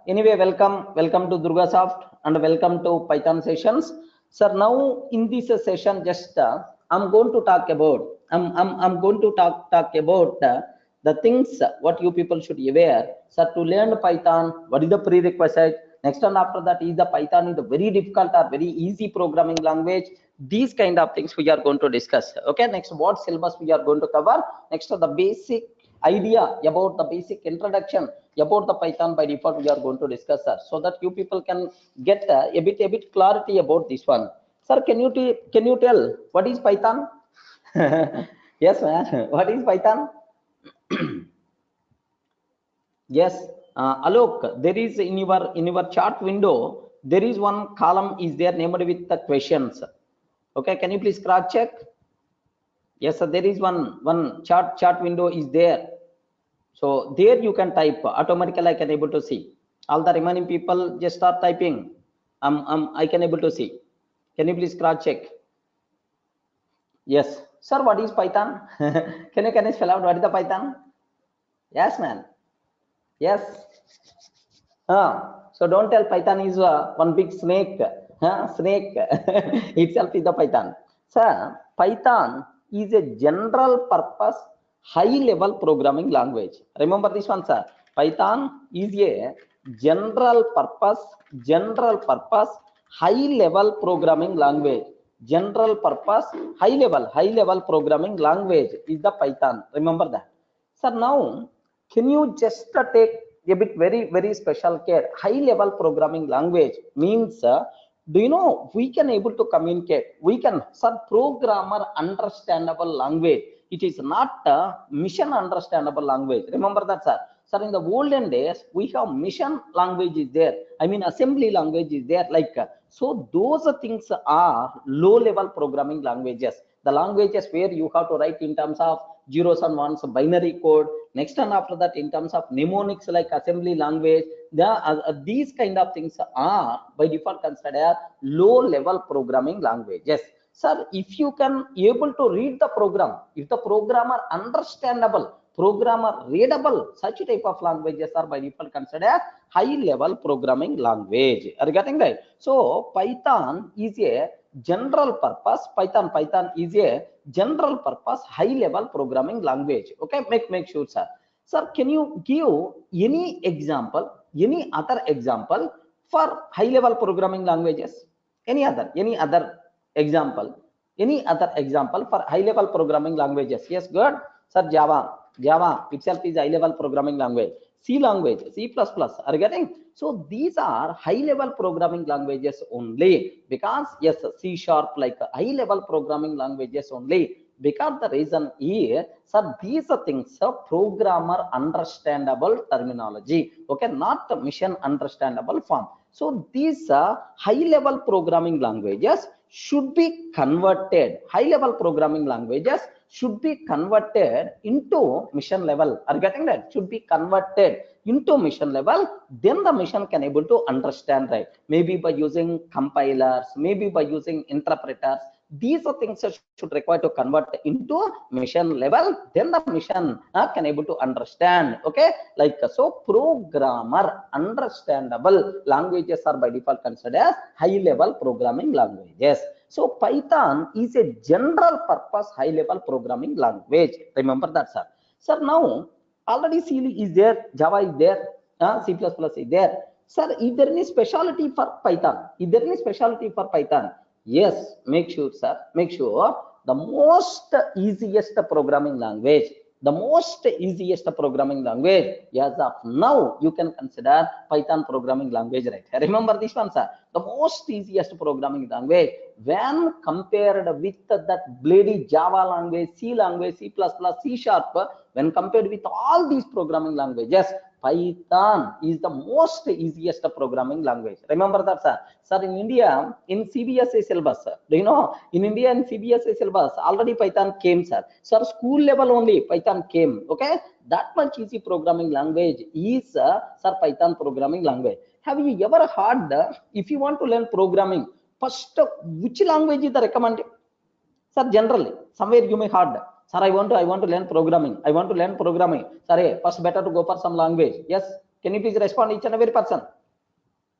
Anyway, welcome to Durgasoft and welcome to Python sessions. Sir, now in this session, I'm going to talk about I'm going to talk about the things what you people should be aware. Sir, to learn Python, what is the prerequisite? Next and after that is the Python is a very difficult or very easy programming language. These kind of things we are going to discuss. Okay, next what syllabus we are going to cover. Next the basic idea about the basic introduction about the Python by default we are going to discuss, sir, so that you people can get a bit clarity about this one. Sir, can you tell what is Python? Yes, man. What is Python? Yes, Alok, there is in your chart window there is one column is there named with the questions. Okay, can you please cross check? Yes, sir, there is one chart window is there. So there you can type automatically. I can able to see. All the remaining people just start typing. I can able to see. Can you please cross check? Yes, sir. What is Python? can you spell out what is the Python? Yes, man. Yes. So don't tell Python is one big snake. Snake itself is the Python. Sir, Python is a general purpose high level programming language. Remember this one, sir. Python is a general purpose high level programming language. General purpose high level programming language is the Python. Remember that. Sir, now can you just take a bit very special care? High level programming language means do you know we can able to communicate, we can, sir, programmer understandable language. It is not a mission understandable language. Remember that, sir. Sir, in the olden days we have mission language is there, I mean assembly language is there, like so those things are low level programming languages, the languages where you have to write in terms of zeros and ones, binary code. Next and after that in terms of mnemonics like assembly language, these kind of things are by default considered low level programming languages. Sir, if you can able to read the program, if the programmer understandable, programmer readable, such type of languages are by default considered high level programming language. Are you getting right? So Python is a general purpose, Python is a general purpose high level programming language. Okay, make sure, sir. Sir, can you give any example, any other example for high level programming languages? Any other example, any other example for high level programming languages? Yes, good, sir. Java itself is high level programming language. C language, C++, are you getting? So these are high level programming languages only, because yes, C sharp like high level programming languages only, because the reason is, sir, these are things programmer understandable terminology, okay, not mission understandable form. So these high level programming languages should be converted, high level programming languages should be converted into mission level. Are you getting that? Should be converted into mission level, then the mission can able to understand, right? Maybe by using compilers, maybe by using interpreters. These are things that should require to convert into mission level, then the mission can able to understand. Okay, like so programmer understandable languages are by default considered high level programming languages. So Python is a general purpose high level programming language. Remember that, sir. Sir, now already C is there, Java is there, C++ is there. Sir, is there any specialty for Python? Is there any specialty for Python? Yes, make sure, sir. Make sure the most easiest programming language, the most easiest programming language as of now you can consider Python programming language, right? Remember this one, sir. The most easiest programming language when compared with that bloody Java language, C language, C++, C sharp, when compared with all these programming languages, Python is the most easiest programming language. Remember that, sir. Sir, in India, in CBSE syllabus, do you know, in India in CBSE syllabus, already Python came, sir. Sir, school level only Python came, okay? That much easy programming language is, sir, Python programming language. Have you ever heard, if you want to learn programming, first, which language is the recommended? Sir, generally, somewhere you may heard, sir, I want to learn programming. I want to learn programming. Sir, first better to go for some language. Yes, Can you please respond each and every person?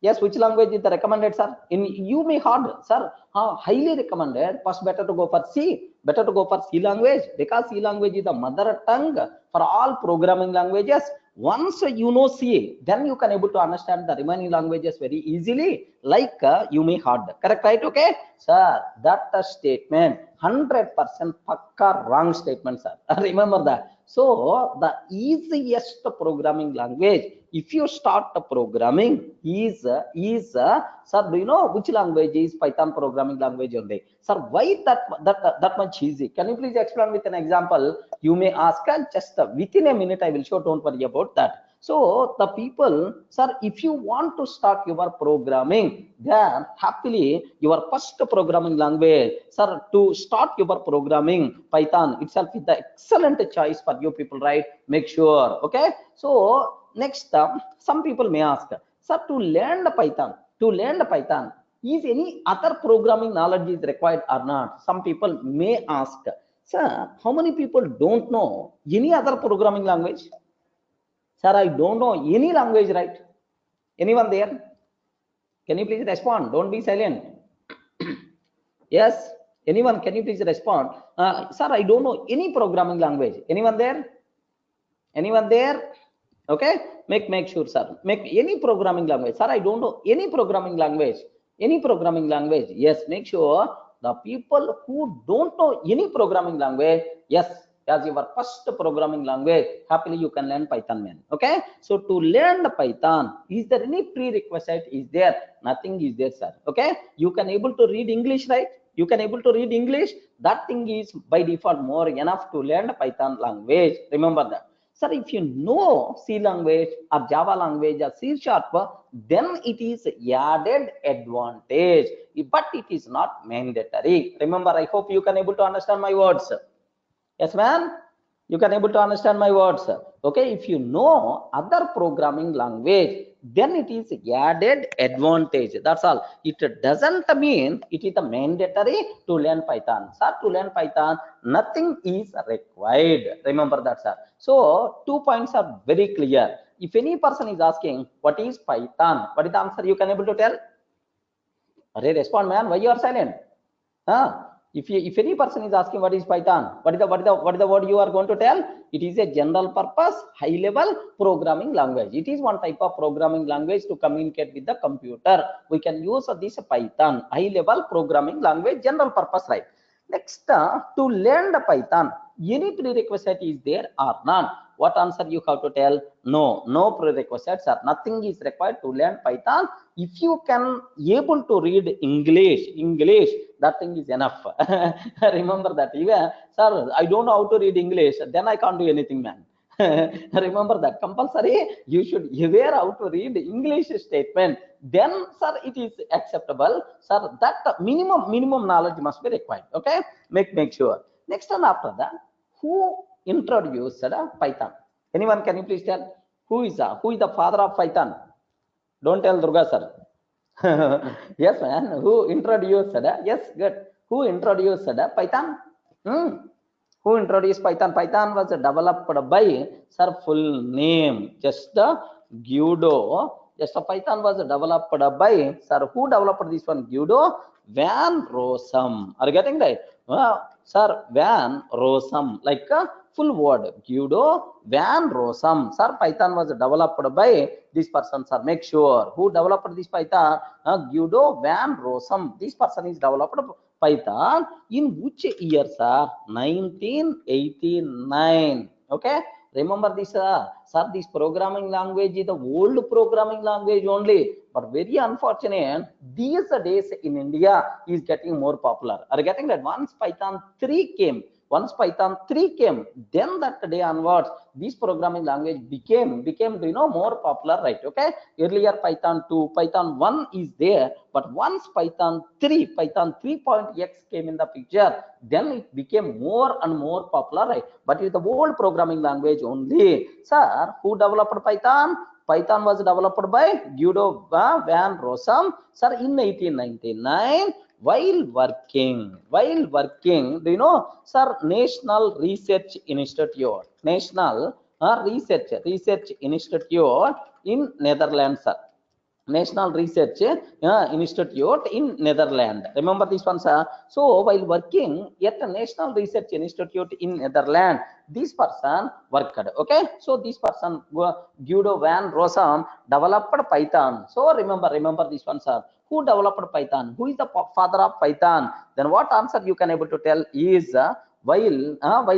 Yes, which language is the recommended, sir? In you may hard, sir. Highly recommended. First, better to go for C. Better to go for C language because C language is the mother tongue for all programming languages. Once you know C, then you can able to understand the remaining languages very easily. Like you may hard. Correct, right? Okay, sir. That statement 100% pakka wrong statement, sir. Remember that. So the easiest programming language, if you start the programming, is sir, do you know which language is Python programming language only? Sir, why that much easy? Can you please explain with an example? You may ask, just within a minute I will show. Don't worry about that. So the people, sir, if you want to start your programming, then happily your first programming language, sir, to start your programming, Python itself is the excellent choice for you people, right? Make sure. Okay. So next, some people may ask, sir, to learn the Python, is any other programming knowledge is required or not? Some people may ask, sir, how many people don't know any other programming language? Sir, I don't know any language, right? Anyone there? Can you please respond? Don't be silent. Yes, anyone, can you please respond? Sir, I don't know any programming language. Anyone there? Anyone there? Okay, make sure, sir. Make any programming language. Sir, I don't know any programming language. Any programming language. Yes, make sure the people who don't know any programming language, yes, as your first programming language, happily you can learn Python, man. Okay, so to learn the Python, is there any prerequisite? Is there? Nothing is there, sir. Okay, you can able to read English, right? You can able to read English. That thing is by default more enough to learn the Python language. Remember that. Sir, if you know C language or Java language or C sharp, then it is added advantage, but it is not mandatory. Remember, I hope you can able to understand my words. Yes, man. You can able to understand my words. Okay, if you know other programming language, then it is added advantage. That's all. It doesn't mean it is a mandatory to learn Python. Sir, to learn Python, nothing is required. Remember that, sir. So 2 points are very clear. If any person is asking what is Python, what is the answer you can able to tell? Array, respond, man. Why you are silent? If any person is asking what is Python, what is the word you are going to tell? It is a general purpose high level programming language. It is one type of programming language to communicate with the computer. We can use this Python high level programming language, general purpose, right? Next, to learn the Python, any prerequisite is there or none? What answer you have to tell? No prerequisites or nothing is required to learn Python. If you can able to read English, that thing is enough. Remember that. Even, sir, I don't know how to read English, then I can't do anything, man. Remember that. Compulsory, you should aware how to read English statement. Then, sir, it is acceptable. Sir, that minimum knowledge must be required. Okay, make sure. Next and after that, who introduced Python? Anyone, can you please tell who is the father of Python? Don't tell Durga, sir. Yes, man. Who introduced yes, good. Who introduced Python? Who introduced Python? Python was developed by, sir, full name, just Guido. Just Python was developed by, sir, who developed this one? Guido Van Rossum. Are you getting right? Sir, Van Rossum, like full word, Guido Van Rossum. Sir, Python was developed by this person, sir. Make sure who developed this Python? Guido Van Rossum. This person is developed Python in which year, sir? 1989. Okay, remember this, sir. This programming language is the old programming language only, but very unfortunate these days in India is getting more popular. Are you getting that? Once Python 3 came, then that day onwards, this programming language became more popular, right? Okay, earlier Python 2, Python 1 is there, but once Python 3.x came in the picture, then it became more and more popular, right? But it's the old programming language only. Sir, who developed Python? Python was developed by Guido Van Rossum, sir, in 1899. While working, do you know, sir, National Research Institute, in Netherlands, sir. National Research Institute in Netherlands. Remember this one, sir. So while working at the National Research Institute in Netherlands, this person worked. Okay, so this person Guido van Rossum developed Python. So remember this one, sir. Who developed Python? Who is the father of Python? Then what answer you can able to tell is while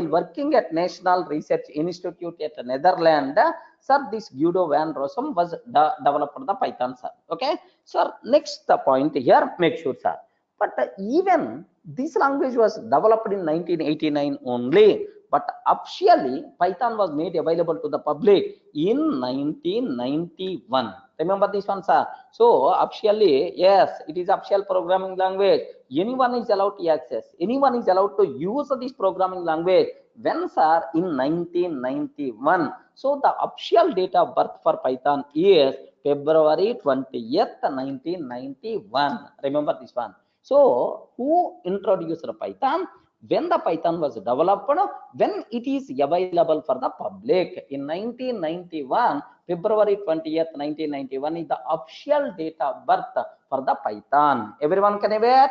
working at National Research Institute at Netherlands, sir, this Guido van Rossum was developed the Python, sir. Okay, sir. Next point here, make sure, sir. But even this language was developed in 1989 only, but officially Python was made available to the public in 1991. Remember this one, sir. So officially, yes, it is official programming language. Anyone is allowed to access. Anyone is allowed to use this programming language. When, sir? In 1991. So the official date of birth for Python is February 20th, 1991. Remember this one. So who introduced Python? When the Python was developed, when it is available for the public in 1991, February 20th, 1991 is the official date of birth for the Python. Everyone can aware?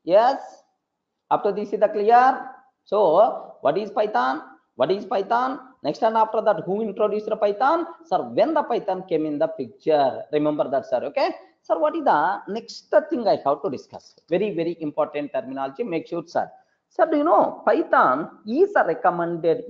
Yes. After this is the clear. So what is Python? What is Python? Next, and after that, who introduced the Python? Sir, when the Python came in the picture. Remember that, sir. Okay. Sir, what is the next thing I have to discuss? Very important terminology. Make sure, sir. Sir, do you know Python is a recommended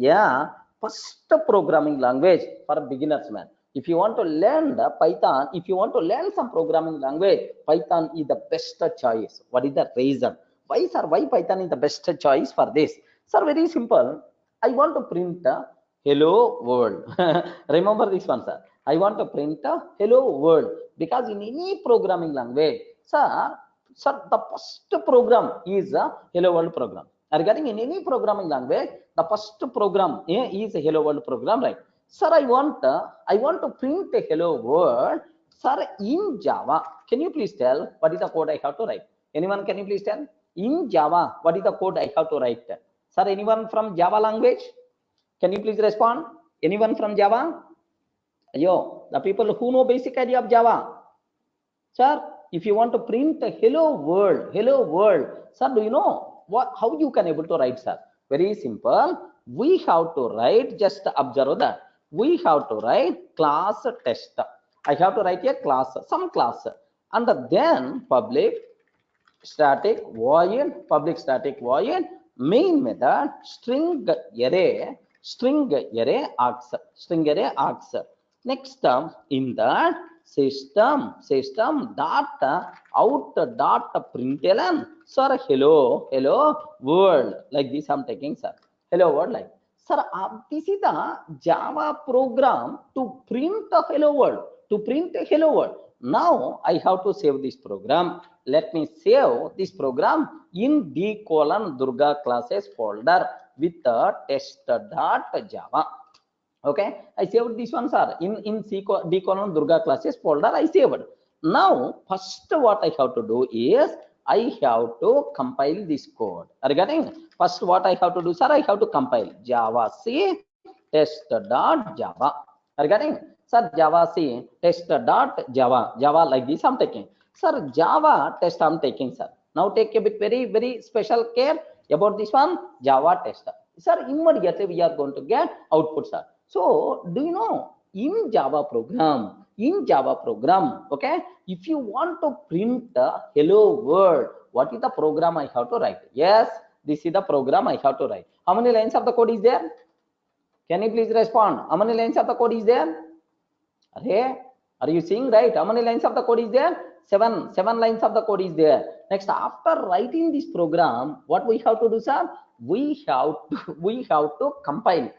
first programming language for beginners, man. If you want to learn the Python, if you want to learn some programming language, Python is the best choice. What is the reason? Why, sir? Why Python is the best choice for this? Sir, very simple. I want to print a hello world. Remember this one, sir. I want to print a hello world, because in any programming language, sir, the first program is a hello world program. Regarding in any programming language, the first program is a hello world program, right? Sir, I want to print a hello world, sir, in Java. Can you please tell what is the code I have to write? Anyone, can you please tell? In Java, what is the code I have to write? Sir, anyone from Java language? Can you please respond? Anyone from Java? Yo, the people who know basic idea of Java. Sir, if you want to print a hello world, sir, do you know how you can able to write, sir? Very simple. We have to write, just observe that. We have to write class test. I have to write a class, some class, and then public static void main method string array args. Next, in that system dot out dot println, sir, hello world, like this I'm taking, sir. Hello world, like, sir, this is the Java program to print a hello world. Now I have to save this program. Let me save this program in d:\Durga classes folder with test.java. Okay, I saved this one, sir, in d:\Durga classes folder. I saved. Now first what I have to do is I have to compile this code. Regarding first what I have to do, sir, I have to compile Java C test.java. Regarding, sir, Java C test.java, like this I'm taking. Sir, Java test I'm taking, sir. Now take a bit very special care about this one, Java test. Sir, immediately we are going to get output, sir. So do you know, in Java program, okay, if you want to print the hello world, what is the program I have to write? Yes, this is the program I have to write. How many lines of the code is there? Can you please respond? How many lines of the code is there? Okay, are you seeing, right? How many lines of the code is there? Seven lines of the code is there. Next, after writing this program, what we have to do, sir? We have to compile.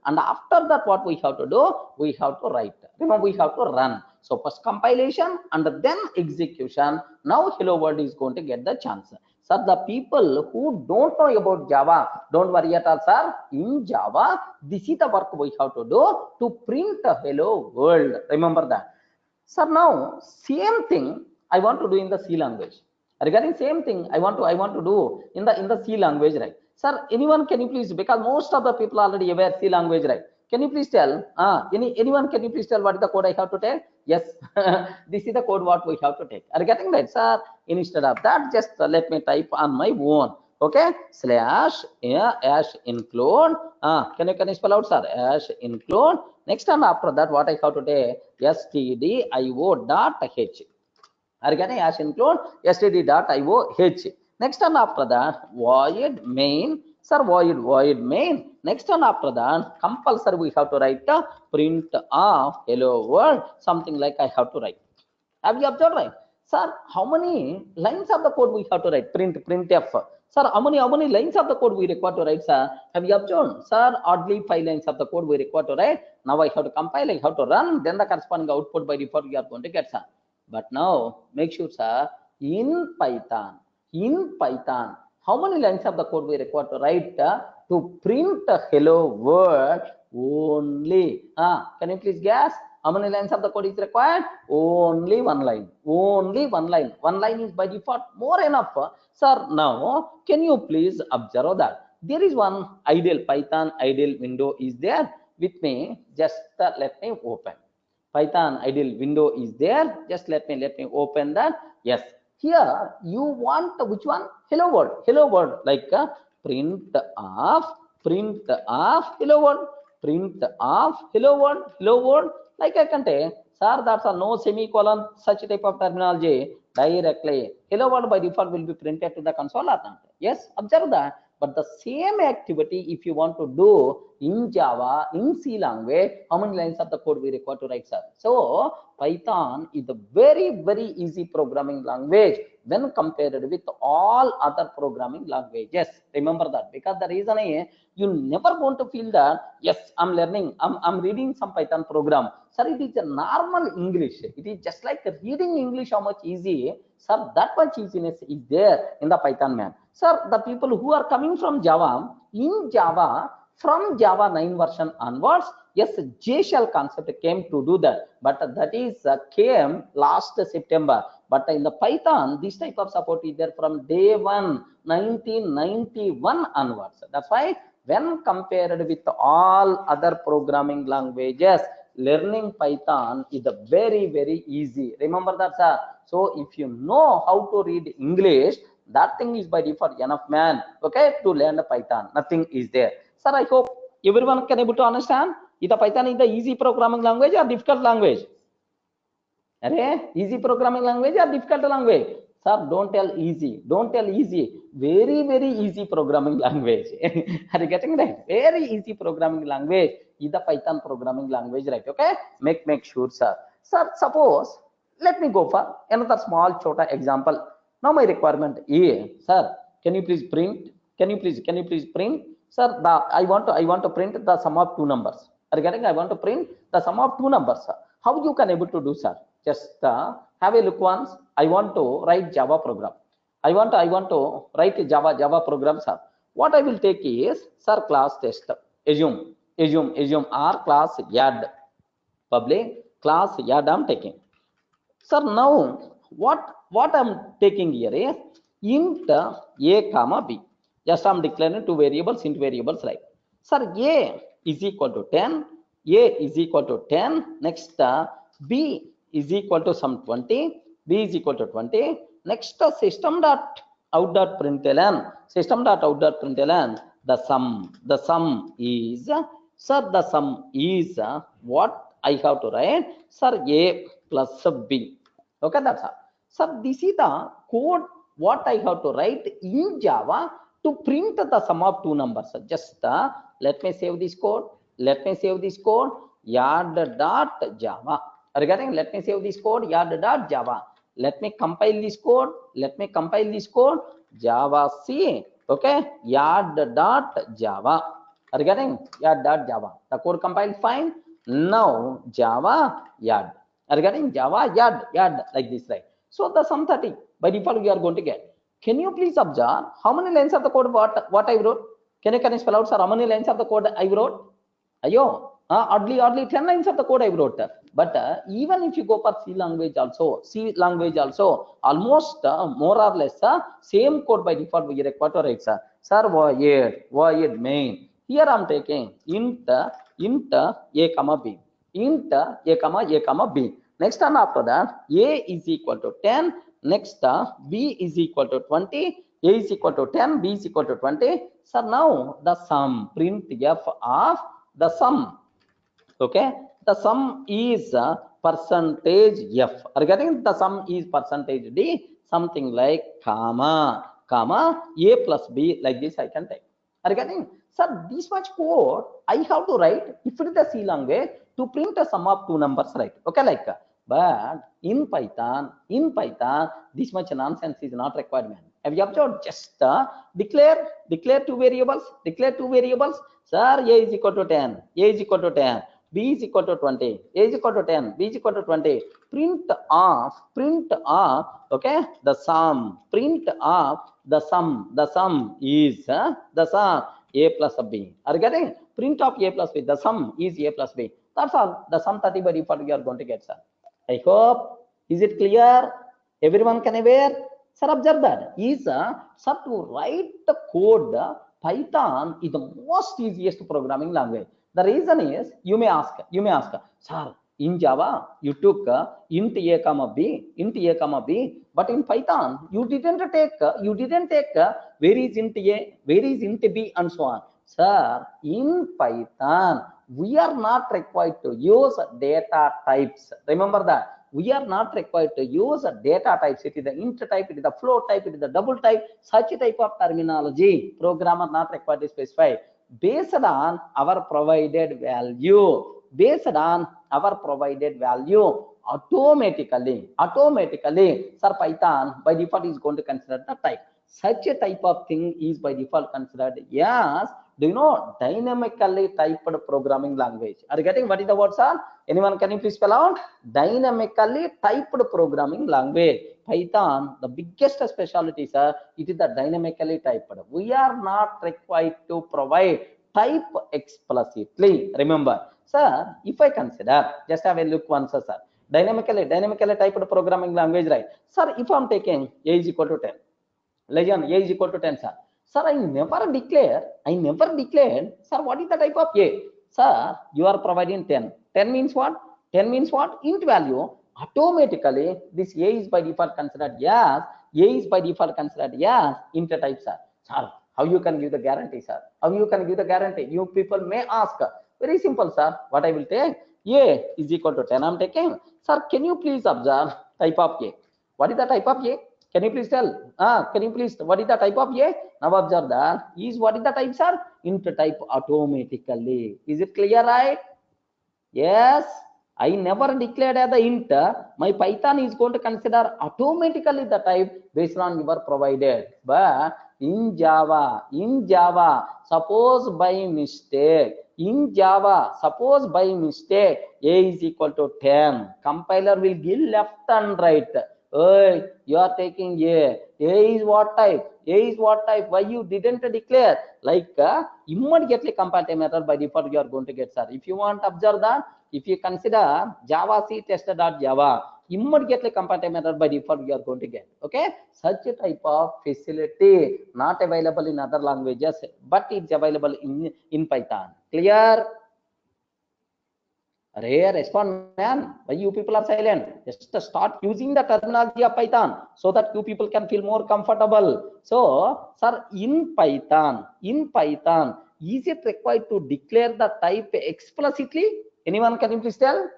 And after that, what we have to do? We have to write. Remember, we have to run. So first compilation and then execution. Now hello world is going to get the chance. Sir, the people who don't know about Java, don't worry at all, sir. In Java, this is the work we have to do to print a hello world. Remember that. Sir, now same thing I want to do in the C language. Regarding same thing I want to do in the C language, right? Sir, anyone, can you please, because most of the people already aware C language, right? Can you please tell? Anyone, can you please tell what is the code I have to take? Yes, this is the code what we have to take. Are you getting that, sir? Instead of that, just let me type on my own. Okay, slash hash include. Can you spell out, sir? Hash include. Next, and after that, what I have to take? stdio.h. Are you getting? Hash include std.ioh. Next, and after that, void main. Sir, void main. Next, and after that, compulsory we have to write the print of hello world, something like I have to write. Have you observed, right? Sir, how many lines of the code we have to write? Printf. Sir, how many lines of the code we require to write, sir? Have you observed? Sir, oddly 5 lines of the code we require to write. Now I have to compile, I have to run, then the corresponding output by default we are going to get, sir. But now make sure, sir, in Python, how many lines of the code we require to write to print hello world only? Can you please guess? How many lines of the code is required? Only one line. Only one line. One line is by default more enough. Sir, now can you please observe that there is one idle Python idle window is there with me? Just let me open. Python idle window is there. Just let me open that. Yes. Here you want which one? Hello world, like print of hello world, print of hello world. Like I can say, sir, that's a no semicolon, such type of terminology. Directly hello world by default will be printed to the console or not. Yes, observe that. But the same activity, if you want to do in Java, in C language, how many lines of the code we require to write, sir? So Python is a very, very easy programming language when compared with all other programming languages. Remember that, because the reason is you never going to feel that, yes, I'm learning, I'm reading some Python program. Sir, it is a normal English. It is just like reading English, how much easy. Sir, that much easiness is there in the Python, man. Sir, the people who are coming from Java, in Java, from Java 9 version onwards, yes, JShell concept came to do that, but that is came last September. But in the Python, this type of support is there from day 1, 1991 onwards. That's why when compared with all other programming languages, learning Python is a very, very easy. Remember that, sir. So if you know how to read English, that thing is by default enough, man. Okay, to learn the Python, nothing is there. Sir, I hope everyone can able to understand. Is the Python is the easy programming language or difficult language? Easy programming language or difficult language? Sir, don't tell easy. Don't tell easy. Very, very easy programming language. Are you getting that? Very easy programming language is the Python programming language, right? Okay, make sure, sir. Sir, suppose let me go for another small chota example. Now my requirement A, sir, can you please print? Can you please print? Sir, I want to print the sum of two numbers. Are you getting? I want to print the sum of two numbers, sir. How you can able to do, sir? Just have a look once. I want to write Java program. I want to write a Java program, sir. What I will take is, sir, class test. Assume R class add public class add I'm taking. Sir, now what I'm taking here is int a comma b. Just I'm declaring two variables, int variables, right? Sir, a is equal to 10. A is equal to 10. Next, b is equal to some 20. B is equal to 20. Next, system dot out dot println. The sum is, sir, the sum is what I have to write, sir, a plus b. Okay, that's all. So this is the code what I have to write in Java to print the sum of two numbers. Just let me save this code. Yard.java. Are you getting? Let me save this code. Yard.java. Let me compile this code. Java C. Okay. Yard.java. Are you getting? Yard.java. The code compiled fine. Now Java yard. Are you getting? Java yard like this, right? So the sum 30 by default we are going to get. Can you please observe how many lines of the code what I wrote? Can you spell out, sir, how many lines of the code I wrote? Ayo, oddly 10 lines of the code I wrote. But even if you go for C language also, almost more or less same code by default we require to write, sir. Sir, void main. Here I'm taking int int a comma b, int a comma b. Next one after that, a is equal to 10. Next b is equal to 20. A is equal to 10, b is equal to 20. So now the sum, print f of the sum. Okay, the sum is percentage f. Are you getting? The sum is percentage d, something like comma a plus b, like this I can take. Are you getting? Sir, this much code I have to write if it is the C language to print a sum of two numbers, right? Okay, like but in Python, this much nonsense is not required, man. Have you observed? Just declare two variables, sir. A is equal to 10, a is equal to 10, b is equal to 20, a is equal to 10, b is equal to 20. Print of okay, the sum, print of the sum is the sum a plus b. Are you getting? Print of a plus b, the sum is a plus b. That's all. The sum 30 by default you are going to get, sir. I hope, is it clear? Everyone can aware? Sir, observe that. Sir, to write the code, Python is the most easiest programming language. The reason is, you may ask, sir, in Java, you took int a comma b, but in Python, you didn't take where is int a, where is int b, and so on. Sir, in Python, we are not required to use data types. Remember that. We are not required to use data types. It is the int type, it is the float type, it is the double type. Such a type of terminology, programmer not required to specify. Based on our provided value, automatically, sir, Python by default is going to consider the type. Such a type of thing is by default considered as, do you know, dynamically typed programming language. Are you getting what is the word, sir? Anyone, can you please spell out? Dynamically typed programming language. Python, the biggest specialty, sir, it is the dynamically typed. We are not required to provide type explicitly. Remember, sir, if I consider, just have a look once, sir. Dynamically typed programming language, right? Sir, if I'm taking a is equal to 10, legend a is equal to 10, sir. Sir, I never declared, sir, what is the type of a? Sir, you are providing 10. 10 means what? 10 means what? Int value. Automatically, this a is by default considered as, int type, sir. Sir, how you can give the guarantee, sir? How you can give the guarantee? You people may ask. Very simple, sir. What I will take? A is equal to 10. I'm taking. Sir, can you please observe type of a? What is the type of a? Can you please tell? Can you please, what is the type of a? Now observe that. What is the type, sir? Int type automatically. Is it clear, right? Yes. I never declared as the int. My Python is going to consider automatically the type based on your provided. But in Java, suppose by mistake, a is equal to 10, compiler will give left and right. Hey, you are taking a is what type? Why you didn't declare? Like immediately compile time error by default you are going to get, sir. If you want to observe that, if you consider Java C tester.java, immediately compile time error by default you are going to get. Okay, such a type of facility not available in other languages, but it's available in Python. Clear? Rare respond, man. Why you people are silent? Just start using the terminology of Python so that you people can feel more comfortable. So, sir, in Python, is it required to declare the type explicitly? Anyone, can you please tell?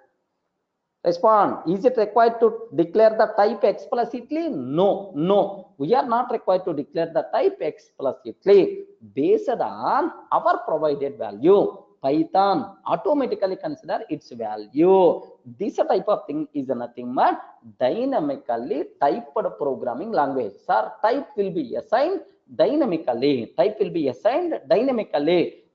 Respond. Is it required to declare the type explicitly? No. We are not required to declare the type explicitly. Based on our provided value, Python automatically consider its value. This type of thing is nothing but dynamically typed programming language. Sir, type will be assigned dynamically.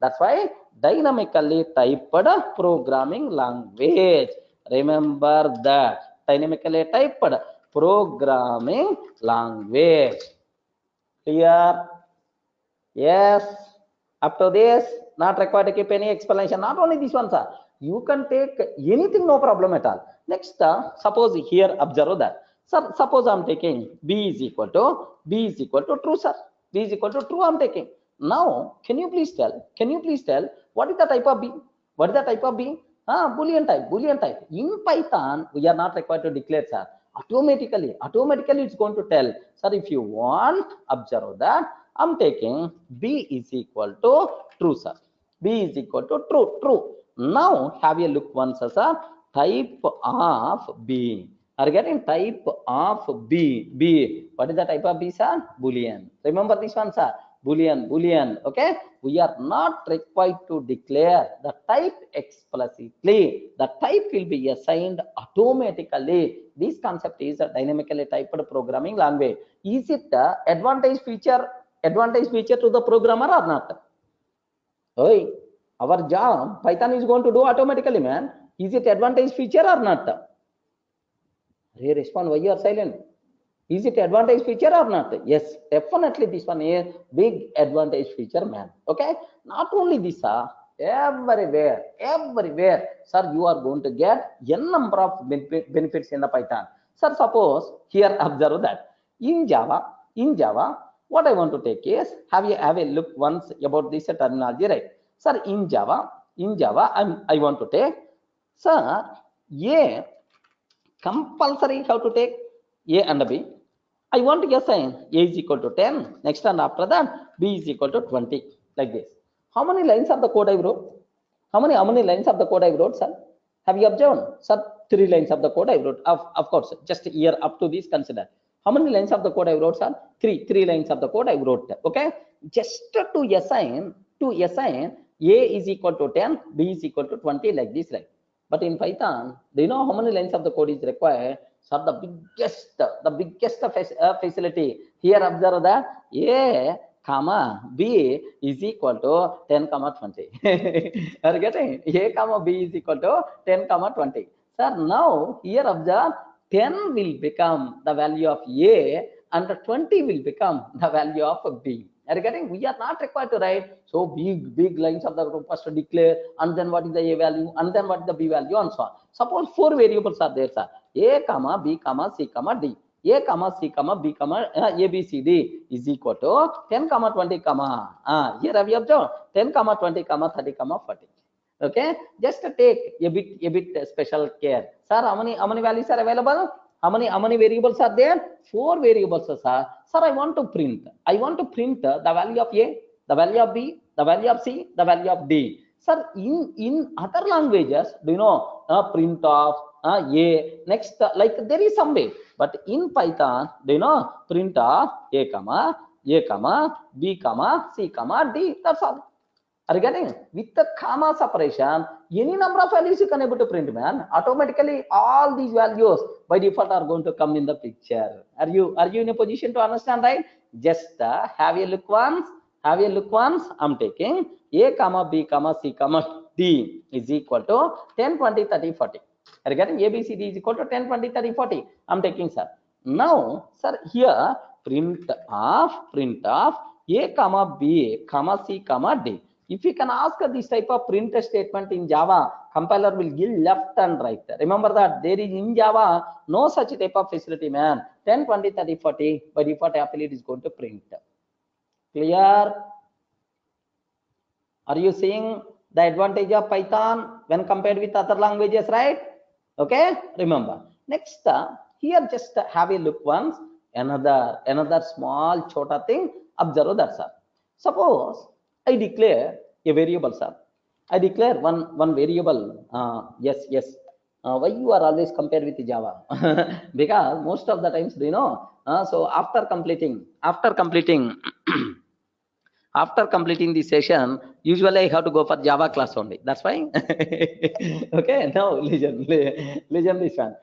That's why dynamically typed programming language. Remember that. Dynamically typed programming language. Clear? Yes. Up to this, not required to keep any explanation. Not only this one, sir. You can take anything, no problem at all. Next, suppose here observe that. Sir, suppose I'm taking b is equal to true, sir. B is equal to true I'm taking. Now, can you please tell what is the type of b? What is the type of B? Boolean type, Boolean type. In Python, we are not required to declare, sir. Automatically it's going to tell, sir, if you want, observe that I'm taking B is equal to true, sir. B is equal to true. Now have a look once, sir. Type of B. Are getting type of B. What is the type of B, sir? Boolean. Remember this one, sir. Boolean. Okay, we are not required to declare the type explicitly. The type will be assigned automatically. This concept is a dynamically typed programming language. Is it the advantage feature to the programmer or not? Hey, our job Python is going to do automatically, man. Is it advantage feature or not? Hey, respond. Why you are silent? Is it advantage feature or not? Yes, definitely this one is big advantage feature, man. Okay, not only this, everywhere, sir, you are going to get n number of benefits in the Python. Sir, suppose here observe that in Java, what I want to take is have a look once about this terminology, right? Sir, in Java, I want to take, sir, a compulsory how to take A and B. I want to assign A is equal to 10. Next and after that, B is equal to 20. Like this. How many lines of the code I wrote? How many lines of the code I wrote, sir? Have you observed? Sir, 3 lines of the code I wrote. Of course, just here up to this consider. How many lines of the code I wrote, sir? 3 lines of the code I wrote. Okay. Just to assign A is equal to 10, B is equal to 20, like this, right? But in Python, do you know how many lines of the code is required? So the biggest facility here, observe that A comma B is equal to 10 comma 20. Are you getting? A comma B is equal to 10 comma 20. Sir, now here observe 10 will become the value of A and 20 will become the value of B. Are you getting? We are not required to write so big lines of the first to declare, and then what is the A value, and then what is the B value, and so on. Suppose 4 variables are there, sir. A comma B comma C comma D. A comma C comma B comma A B C D is equal to 10 comma 20 comma. Here have you observed 10 comma 20 comma 30 comma 40. Okay, just take a bit special care, sir. How many values are available? How many variables are there? 4 variables, sir. Sir, I want to print the value of A, the value of B, the value of C, the value of D. Sir, in other languages, do you know print of A next, like there is some way, but in Python, do you know print of A comma B comma C comma D. That's all. Are you getting? With the comma separation, any number of values you can able to print, man. Automatically, all these values by default are going to come in the picture. Are you in a position to understand, right? Just have a look once. I'm taking A comma B comma C comma D is equal to 10, 20, 30, 40. Are you getting? A, B, C, D is equal to 10, 20, 30, 40. I'm taking, sir. Now, sir, here print of A comma B comma C comma D. If you can ask this type of print statement in Java, compiler will give left and right. Remember that there is in Java no such type of facility, man. 10, 20, 30, 40 by default happily it is going to print. Clear? Are you seeing the advantage of Python when compared with other languages, right? Okay, remember. Next, here just have a look once. Another small chota thing. Observe that, sir. Suppose I declare a variable, sir. I declare one variable. Yes. Why you are always compared with Java? Because most of the times, do you know? So after completing after completing the session, usually I have to go for Java class only. That's fine. Okay, now listen this one.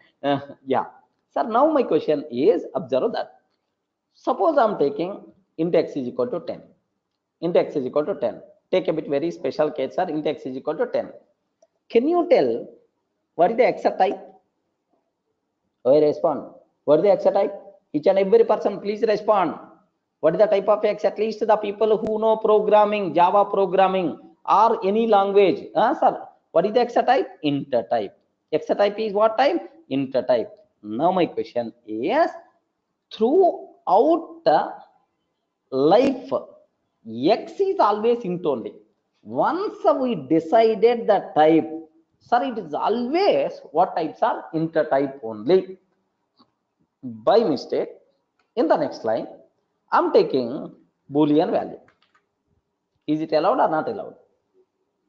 Yeah. Sir, now my question is, observe that. Suppose I'm taking int x is equal to 10. Int x is equal to 10. Take a bit very special case, sir. Int x is equal to 10. Can you tell what is the x type? Oh, respond. What is the x type? Each and every person, please respond. What is the type of x? At least the people who know programming, Java programming, or any language. Sir, what is the x type? Int type. X type is what type? Int type. Now my question is, throughout life, x is always int only. Once we decided the type, sir, it is always what types are intertype only. By mistake, in the next line, I'm taking Boolean value. Is it allowed or not allowed?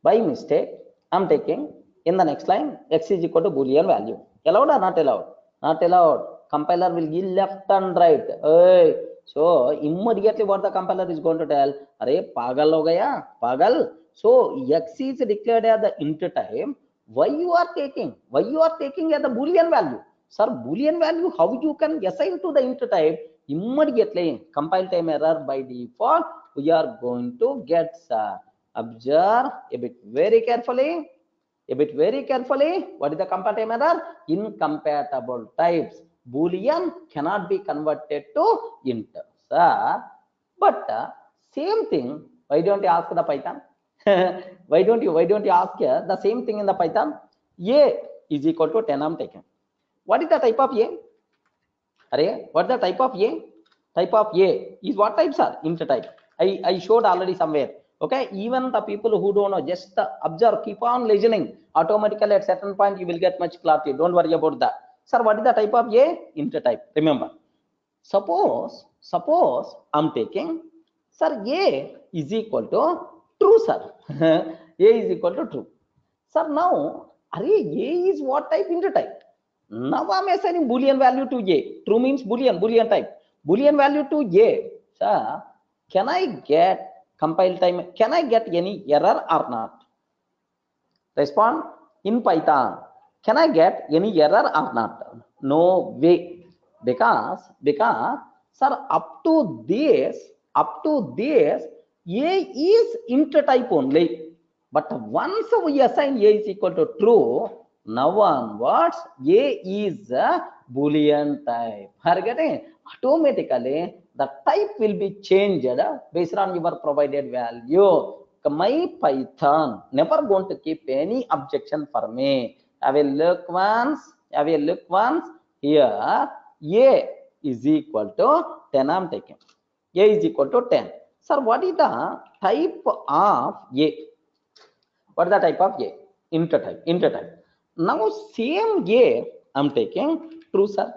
By mistake, I'm taking in the next line x is equal to Boolean value. Allowed or not allowed? Not allowed. Compiler will give left and right. Hey. So immediately what the compiler is going to tell, "Arey pagal ho gaya, pagal." So x is declared as the int type. Why you are taking? Why you are taking as the Boolean value? Sir, Boolean value, how you can assign to the int type? Immediately compile time error by default. We are going to get observe a bit very carefully. What is the compile time error? Incompatible types. Boolean cannot be converted to int. Sir, but same thing. Why don't you ask the Python? why don't you ask the same thing in the Python? A is equal to 10. I'm taking. What is the type of A? Array, what the type of A? Type of A is what types are? Int type. I showed already somewhere. Okay, even the people who don't know, just observe, keep on listening. Automatically at certain point you will get much clarity. Don't worry about that. Sir, what is the type of A? Int type. Remember. Suppose I'm taking, sir, A is equal to true, sir. A is equal to true. Sir, now, array A is what type? Int type. Now I'm assigning Boolean value to A. True means Boolean type. Boolean value to A. Sir, can I get compile time? Can I get any error or not? Respond in Python. Can I get any error or not? No way. Because sir, up to this, A is int type only. But once we assign A is equal to true, now onwards A is a Boolean type. Are you getting? Automatically the type will be changed based on your provided value. My Python never going to keep any objection for me. I will look once here. A is equal to 10. I'm taking A is equal to 10. Sir, what is the type of A? What is the type of A? Int type. Now same A I'm taking true, sir.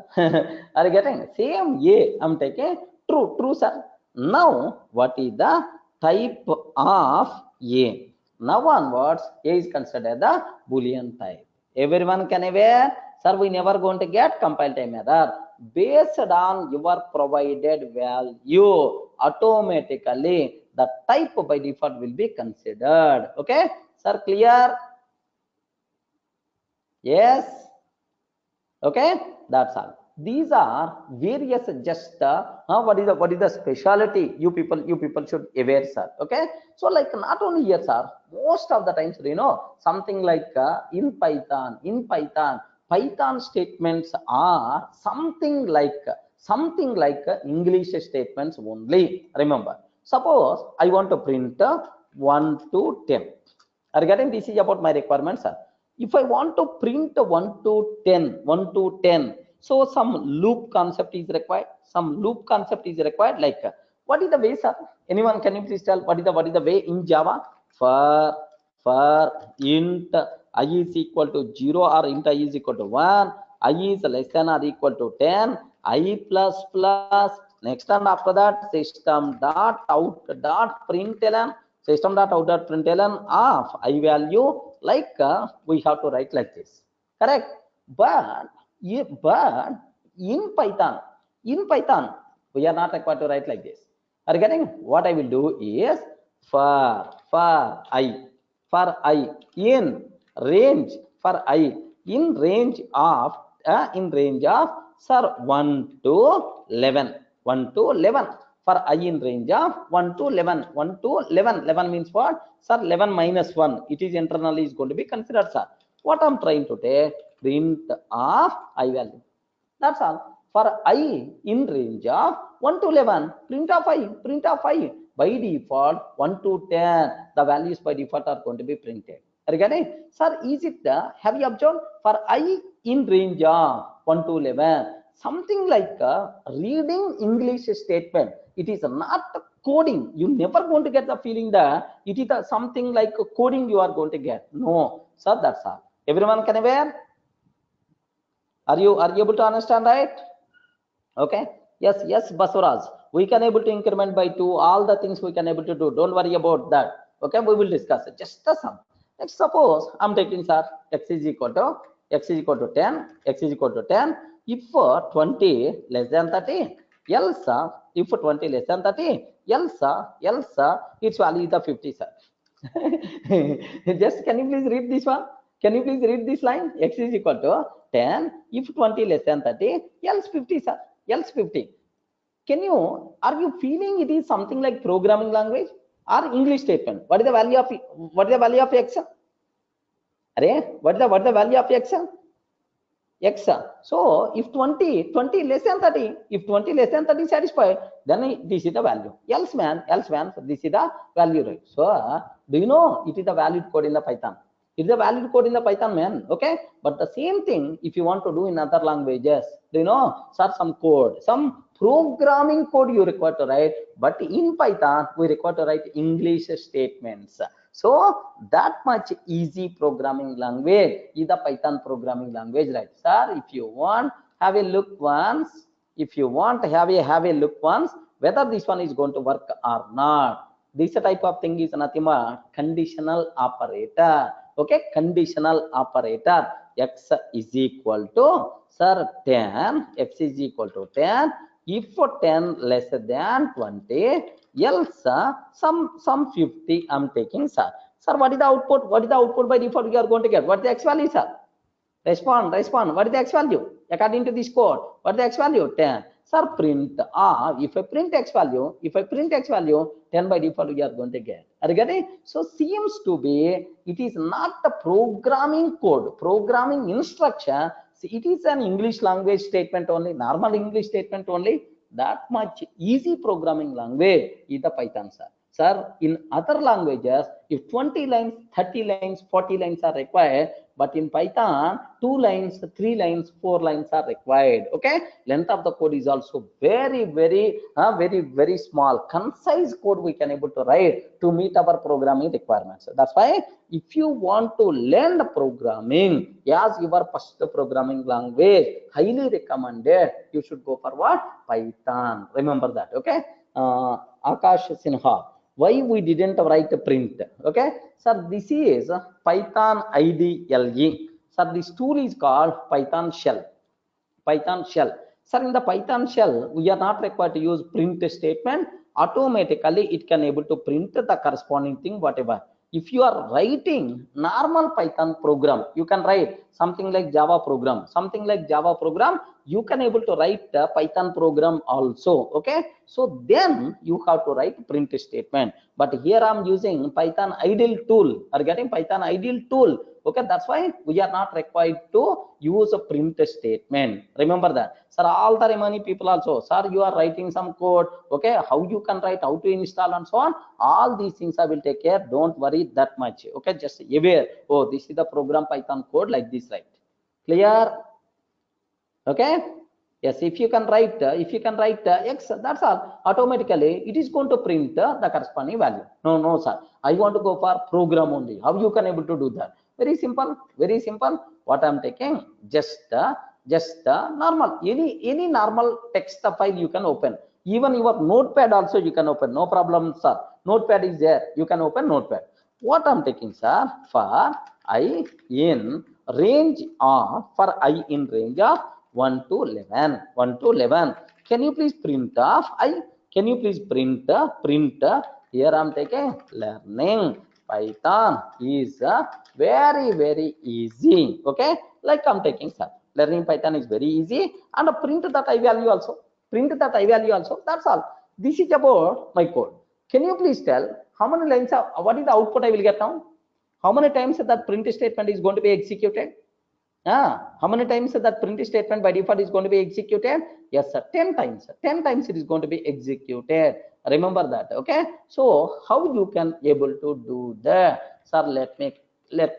Are you getting? Same A I'm taking true, sir. Now what is the type of A? Now onwards A is considered the Boolean type. Everyone can aware, sir, we never going to get compile time error. Based on your provided value, automatically the type by default will be considered. Okay, sir, clear? Yes. Okay, that's all. These are various just what is the specialty you people should aware, sir. Okay, so like not only here, sir, most of the times, you know, something like in Python Python statements are something like English statements only. Remember, suppose I want to print 1 to 10. Are you getting? This is about my requirements, sir. If I want to print 1 to 10, so some loop concept is required. Like what is the way, sir? Anyone can you please tell what is the way in Java? For int I is equal to 0 or int I is equal to 1, I is less than or equal to 10, I plus plus, next and after that system dot out dot println of I value, like we have to write like this, correct? But in Python we are not required to write like this. Are you getting? What I will do is for I in range, in range of sir 1 to 11, for I in range of 1 to 11. 11 means what, sir? 11 minus 1, it is internally is going to be considered, sir. What I'm trying to take, print of I value, that's all. For I in range of 1 to 11, print of I. By default 1 to 10, the values by default are going to be printed. Are you getting? Sir, is it have you observed for I in range of 1 to 11, something like reading English statement? It is not coding. You never going to get the feeling that it is something like coding you are going to get. No, sir, that's all. Everyone can aware? Are you able to understand, right? Okay. Yes, yes, Basuraj. We can able to increment by 2. All the things we can able to do. Don't worry about that. Okay, we will discuss it. Just the sum. Next, suppose I'm taking, sir, x is equal to 10, x is equal to 10. If 20 less than 30, else if 20 less than 30, else its value is the 50, sir. Just can you please read this one? Can you please read this line? X is equal to 10 if 20 less than 30, else 50, sir. Else 50. Are you feeling it is something like programming language or English statement? What is the value of x? Array, what is the value of x? X. So if 20 less than 30, if 20 less than 30 satisfied, then this is the value. Else man, this is the value, right? So do you know it is a valid code in the Python? It is a valid code in the Python, man. Okay, but the same thing if you want to do in other languages, do you know, sir, some code, some programming code you require to write, but in Python we require to write English statements. So that much easy programming language is the Python programming language, right? Sir, if you want, have a look once. If you want, have a look once whether this one is going to work or not. This type of thing is nothing but conditional operator. Okay, conditional operator. X is equal to, sir, 10. X is equal to 10. If 10 less than 20, else some 50 I'm taking, sir. Sir, what is the output? What is the output by default you are going to get? What is the x value, sir? Respond. What is the x value? According to this code, what is the x value? 10. Sir, print. If I print x value, 10 by default we are going to get. Are you getting? So seems to be it is not the programming code, programming instruction. See, it is an English language statement only, normal English statement only. That much easy programming language is the Python, sir. Sir, in other languages, if 20 lines, 30 lines, 40 lines are required, but in Python, 2 lines, 3 lines, 4 lines are required. Okay, length of the code is also very, very small, concise code we can able to write to meet our programming requirements. That's why if you want to learn programming as your first programming language, highly recommended you should go for what? Python. Remember that. Okay. Akash Sinha, why we didn't write a print? Okay, sir, this is Python IDLE. Sir, this tool is called Python shell. Python shell. Sir, in the Python shell, we are not required to use print statement. Automatically, it can able to print the corresponding thing, whatever. If you are writing normal Python program, you can write something like Java program, you can able to write the Python program also. Okay, so then you have to write print statement. But here I'm using Python idle tool. Are getting Python idle tool? Okay, that's why we are not required to use a print statement. Remember that, sir. All the remaining people also, sir, you are writing some code. Okay, how you can write, how to install, and so on. All these things I will take care. Don't worry that much. Okay, just aware. Oh, this is the program Python code like this, right? Clear? Okay. Yes, if you can write x, that's all. Automatically it is going to print the corresponding value. No, sir, I want to go for program only. How you can able to do that? Very simple. What I'm taking, just normal, any normal text file you can open. Even your notepad also you can open. No problem, sir. Notepad is there. You can open notepad. What I'm taking, sir, for I in range of 1 to 11. Can you please print off I? Can you please print here I'm taking learning Python is very easy. Okay, like I'm taking, sir, learning Python is very easy, and print that I value also. That's all. This is about my code. Can you please tell how many lines what is the output I will get now? How many times that print statement is going to be executed? How many times that print statement by default is going to be executed? Yes, sir, 10 times. 10 times it is going to be executed. Remember that. Okay, so how you can able to do that, sir? Let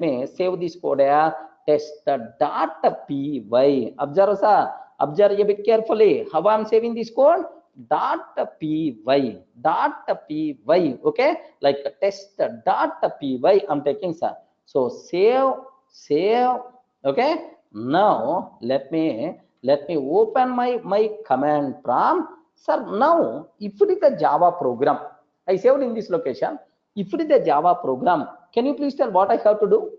me save this code here. Test.py. Observe, sir. Observe a bit carefully how I'm saving this code. .py, okay, like test.py I'm taking, sir. So save, okay. Now let me open my command prompt, sir. Now if it is a Java program, I saved in this location. If it is a Java program, can you please tell what I have to do?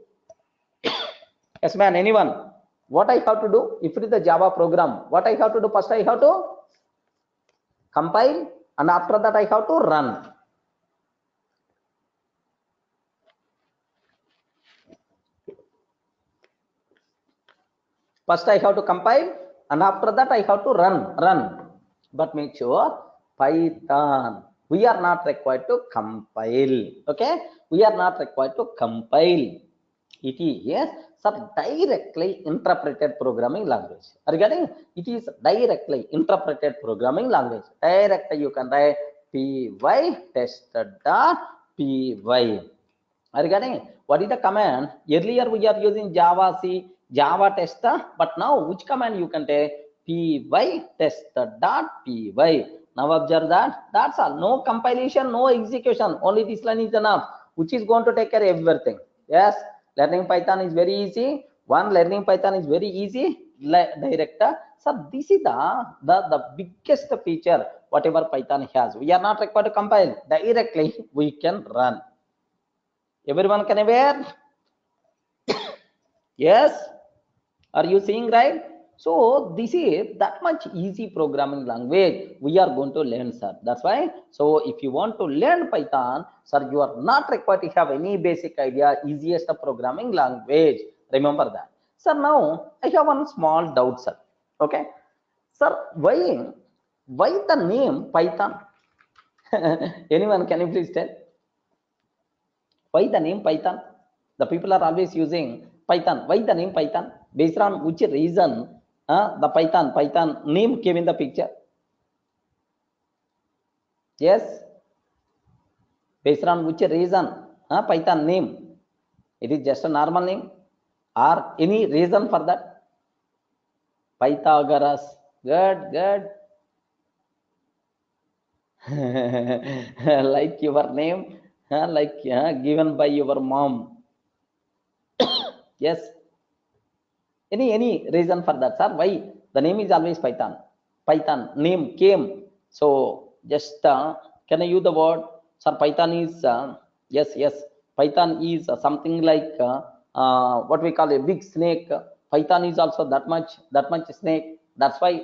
Yes, man, anyone? What I have to do? If it is a Java program, what I have to do? First I have to compile, and after that I have to run. First I have to compile, and after that I have to run. But make sure Python, we are not required to compile. Okay, we are not required to compile. It is directly interpreted programming language. Are you getting? It is directly interpreted programming language. Directly you can write py test.py. Are you getting? What is the command? Earlier we are using Java C, Java tester, but now which command you can take? Py test.py. Now observe that. That's all. No compilation, no execution. Only this line is enough, which is going to take care of everything. Yes, learning Python is very easy. Learning Python is very easy. Director. So this is the biggest feature whatever Python has. We are not required to compile. Directly we can run. Everyone can aware? Yes, are you seeing, right? So this is that much easy programming language we are going to learn, sir. That's why, so if you want to learn Python, sir, you are not required to have any basic idea. Easiest programming language, remember that, sir. Now I have one small doubt, sir. Okay, sir, why the name Python? Anyone, can you please tell why the name Python? The people are always using Python. Why the name Python? Based on which reason the Python name came in the picture? Yes. Based on which reason Python name? It is just a normal name, or any reason for that? Pythagoras. Good. Like your name, like given by your mom. Yes. Any reason for that, sir? Why the name is always Python? Python name came. So just can I use the word, sir? Python is yes. Python is something like what we call a big snake. Python is also that much snake. That's why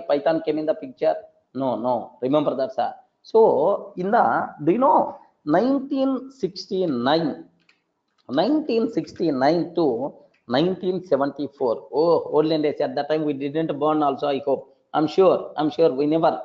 Python came in the picture. No. Remember that, sir. So in the, do you know, 1969 to 1974. Oh, olden days. At that time we didn't born also, I hope. I'm sure we never,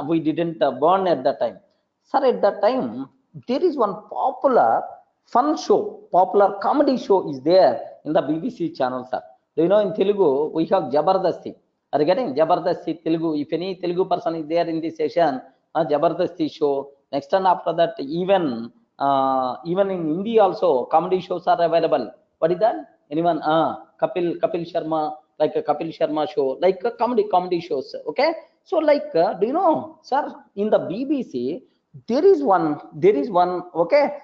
we didn't born at that time. Sir, at that time, there is one popular fun show, popular comedy show is there in the BBC channel, sir. Do you know, in Telugu, we have Jabardasti. Are you getting Jabardasti Telugu? If any Telugu person is there in this session, Jabardasti show. Next and after that, even in India also, comedy shows are available. What is that? Anyone? Kapil Sharma, like a Kapil Sharma show, like a comedy shows. Okay. So like, do you know, sir, in the BBC, there is one. Okay.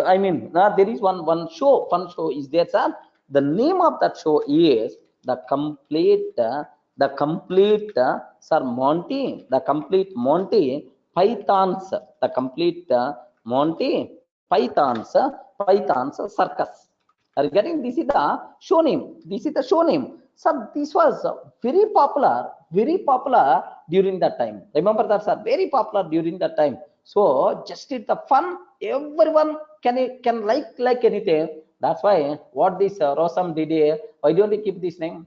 I mean, there is one show. Fun show is there, sir. The name of that show is the complete, sir, Monty, the complete Monty Python's, the complete Monty Python's circus. Are you getting? This is the show name. Sir, this was very popular during that time. Remember that, sir? Very popular during that time. So just it the fun. Everyone can like anything. That's why what this Rosam did. Why don't you keep this name?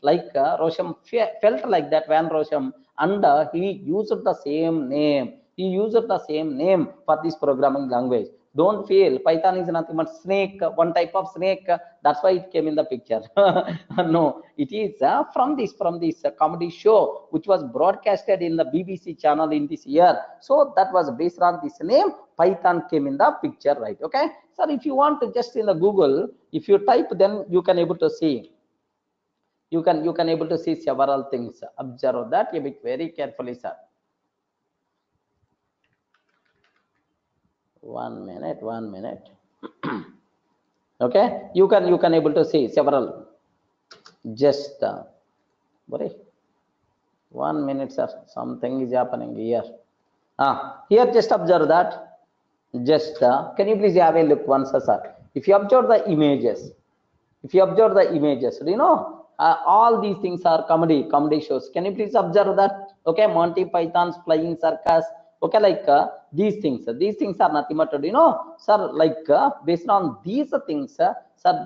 Like Rosam felt like that, Van Rossum, and he used the same name. For this programming language. Don't feel Python is nothing but snake, one type of snake. That's why it came in the picture. No, it is from this comedy show which was broadcasted in the BBC channel in this year. So that was based on this name. Python came in the picture, right? Okay. So if you want to just in the Google, if you type, then you can able to see You can able to see several things. Observe that a bit very carefully, sir. 1 minute, 1 minute. Okay, you can able to see several. Just 1 minute, sir. Something is happening here. Here just observe that. Just can you please have a look once, sir? If you observe the images, do you know all these things are comedy shows. Can you please observe that? Okay, Monty Python's Flying Circus. Okay, like these things are nothing but, you know, sir, like based on these things, sir,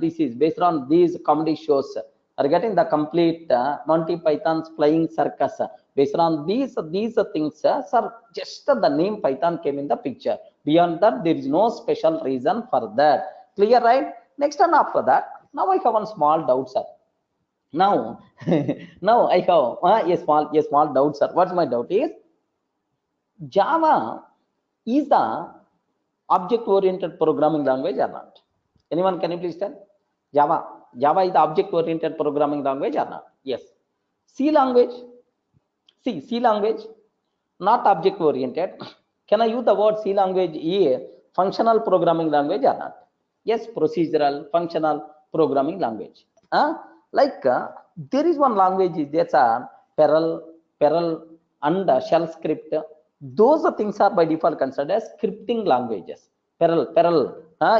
this is based on these comedy shows. Are getting the complete Monty Python's Flying Circus. Based on these things, sir, just the name Python came in the picture. Beyond that, there is no special reason for that. Clear, right? Next, and after that, now I have one small doubt, sir. Now, now I have a small doubt, sir. What's my doubt is, Java is the object-oriented programming language or not? Anyone, can you please tell? Java is the object-oriented programming language or not? Yes. C language, not object-oriented. Can I use the word C language is functional programming language or not? Yes, procedural, functional programming language. Like there is one language, that's a Perl and shell script. Those things are by default considered as scripting languages. Perl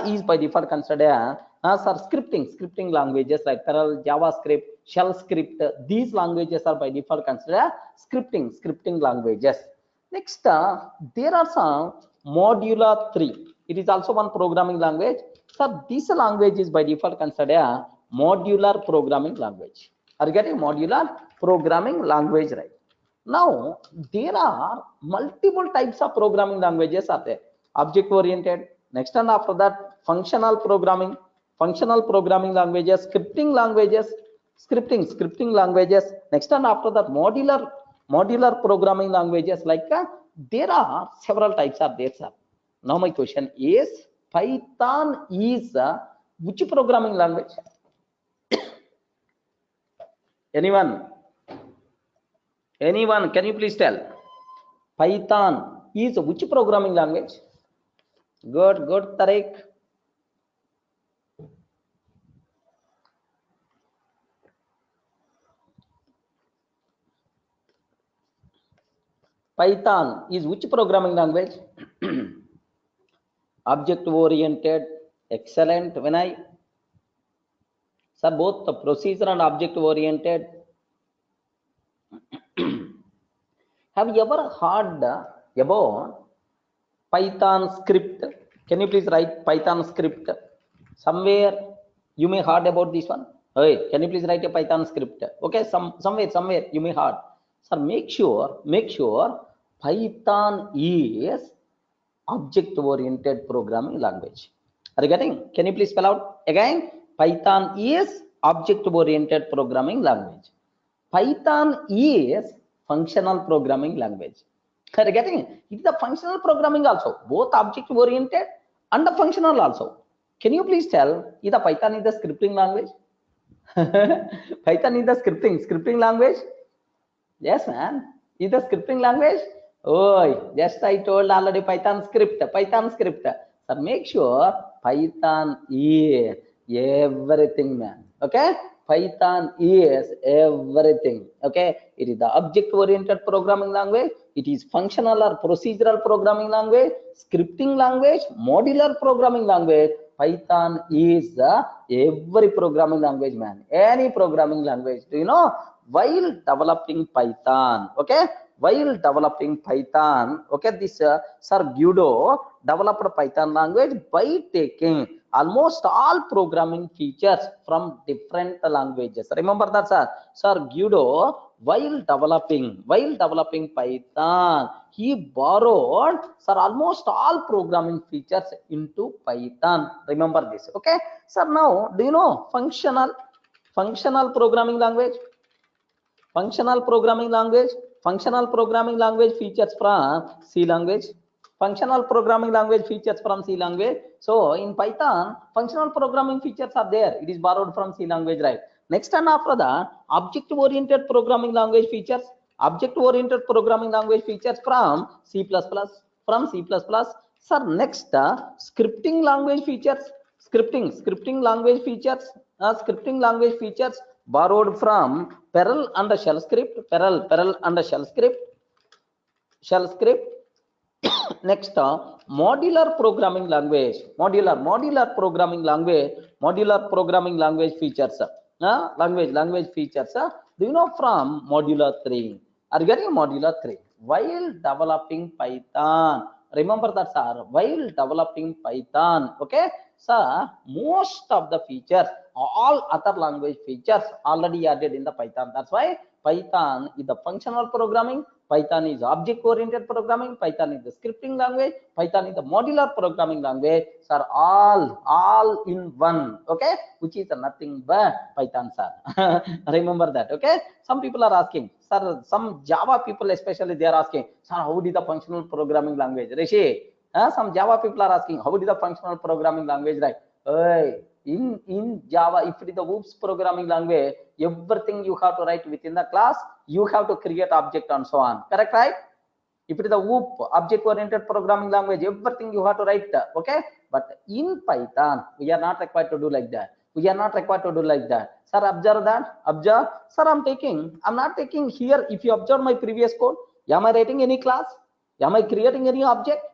is by default considered as scripting languages like Perl, JavaScript, shell script. These languages are by default considered scripting languages. Next, there are some Modula 3. It is also one programming language. So this language is by default considered a modular programming language. Are you getting modular programming language, right? Now, there are multiple types of programming languages are there. Object-oriented. Next, and after that, functional programming languages, scripting languages. Next, and after that, modular programming languages. Like there are several types are there, sir. Now, my question is, Python is which programming language? Anyone, can you please tell? Python is which programming language? Good, Tariq. Python is which programming language? Object oriented, excellent. Vinay, sir, both the procedure and object oriented. Have you ever heard about Python script? Can you please write Python script? Somewhere you may heard about this one. Hey, can you please write a Python script? Okay, somewhere you may heard. Sir, make sure Python is object-oriented programming language. Are you getting? Can you please spell out again? Python is object-oriented programming language. Python is functional programming language. Are you getting it? It is the functional programming also, both object-oriented and the functional also. Can you please tell either Python is the scripting language? Python is the scripting language? Yes, man. Is the scripting language? Oh, just I told already Python script. So make sure Python is everything, man. Okay? Python is everything. Okay? It is the object-oriented programming language. It is functional or procedural programming language, scripting language, modular programming language. Python is every programming language, man. Any programming language. Do you know? While developing Python, okay, this Sir Guido developed Python language by taking almost all programming features from different languages. Remember that, sir. Sir Guido, while developing Python, he borrowed, sir, almost all programming features into Python. Remember this, okay? Sir, now do you know functional programming language? Functional programming language features from C language. Functional programming language features from C language. So in Python, functional programming features are there. It is borrowed from C language, right? Next and after that, object oriented programming language features. Object oriented programming language features from C++, from C++. Sir, next scripting language features. Scripting language features. Scripting language features borrowed from Perl and shell script. Perl and shell script. Next, modular programming language. Modular programming language features. Language features. Do you know from Modular 3? Are you getting Modular 3? While developing Python, remember that, sir. While developing Python, okay, sir. Most of the features, all other language features already added in the Python. That's why Python is the functional programming. Python is object-oriented programming. Python is the scripting language. Python is the modular programming language. Sir, all in one. Okay, which is nothing but Python, sir. Remember that. Okay. Some people are asking, sir. Some Java people, especially, they are asking, sir, how did the functional programming language? Rishi, some Java people are asking, how did the functional programming language, right? Hey, in Java, if it is the OOPS programming language, everything you have to write within the class, you have to create object and so on. Correct, right? If it is the OOP, object oriented programming language, everything you have to write. Okay, but in Python, we are not required to do like that. We are not required to do like that. Sir, observe that. Observe. Sir, I'm not taking here. If you observe my previous code, am I writing any class? Am I creating any object?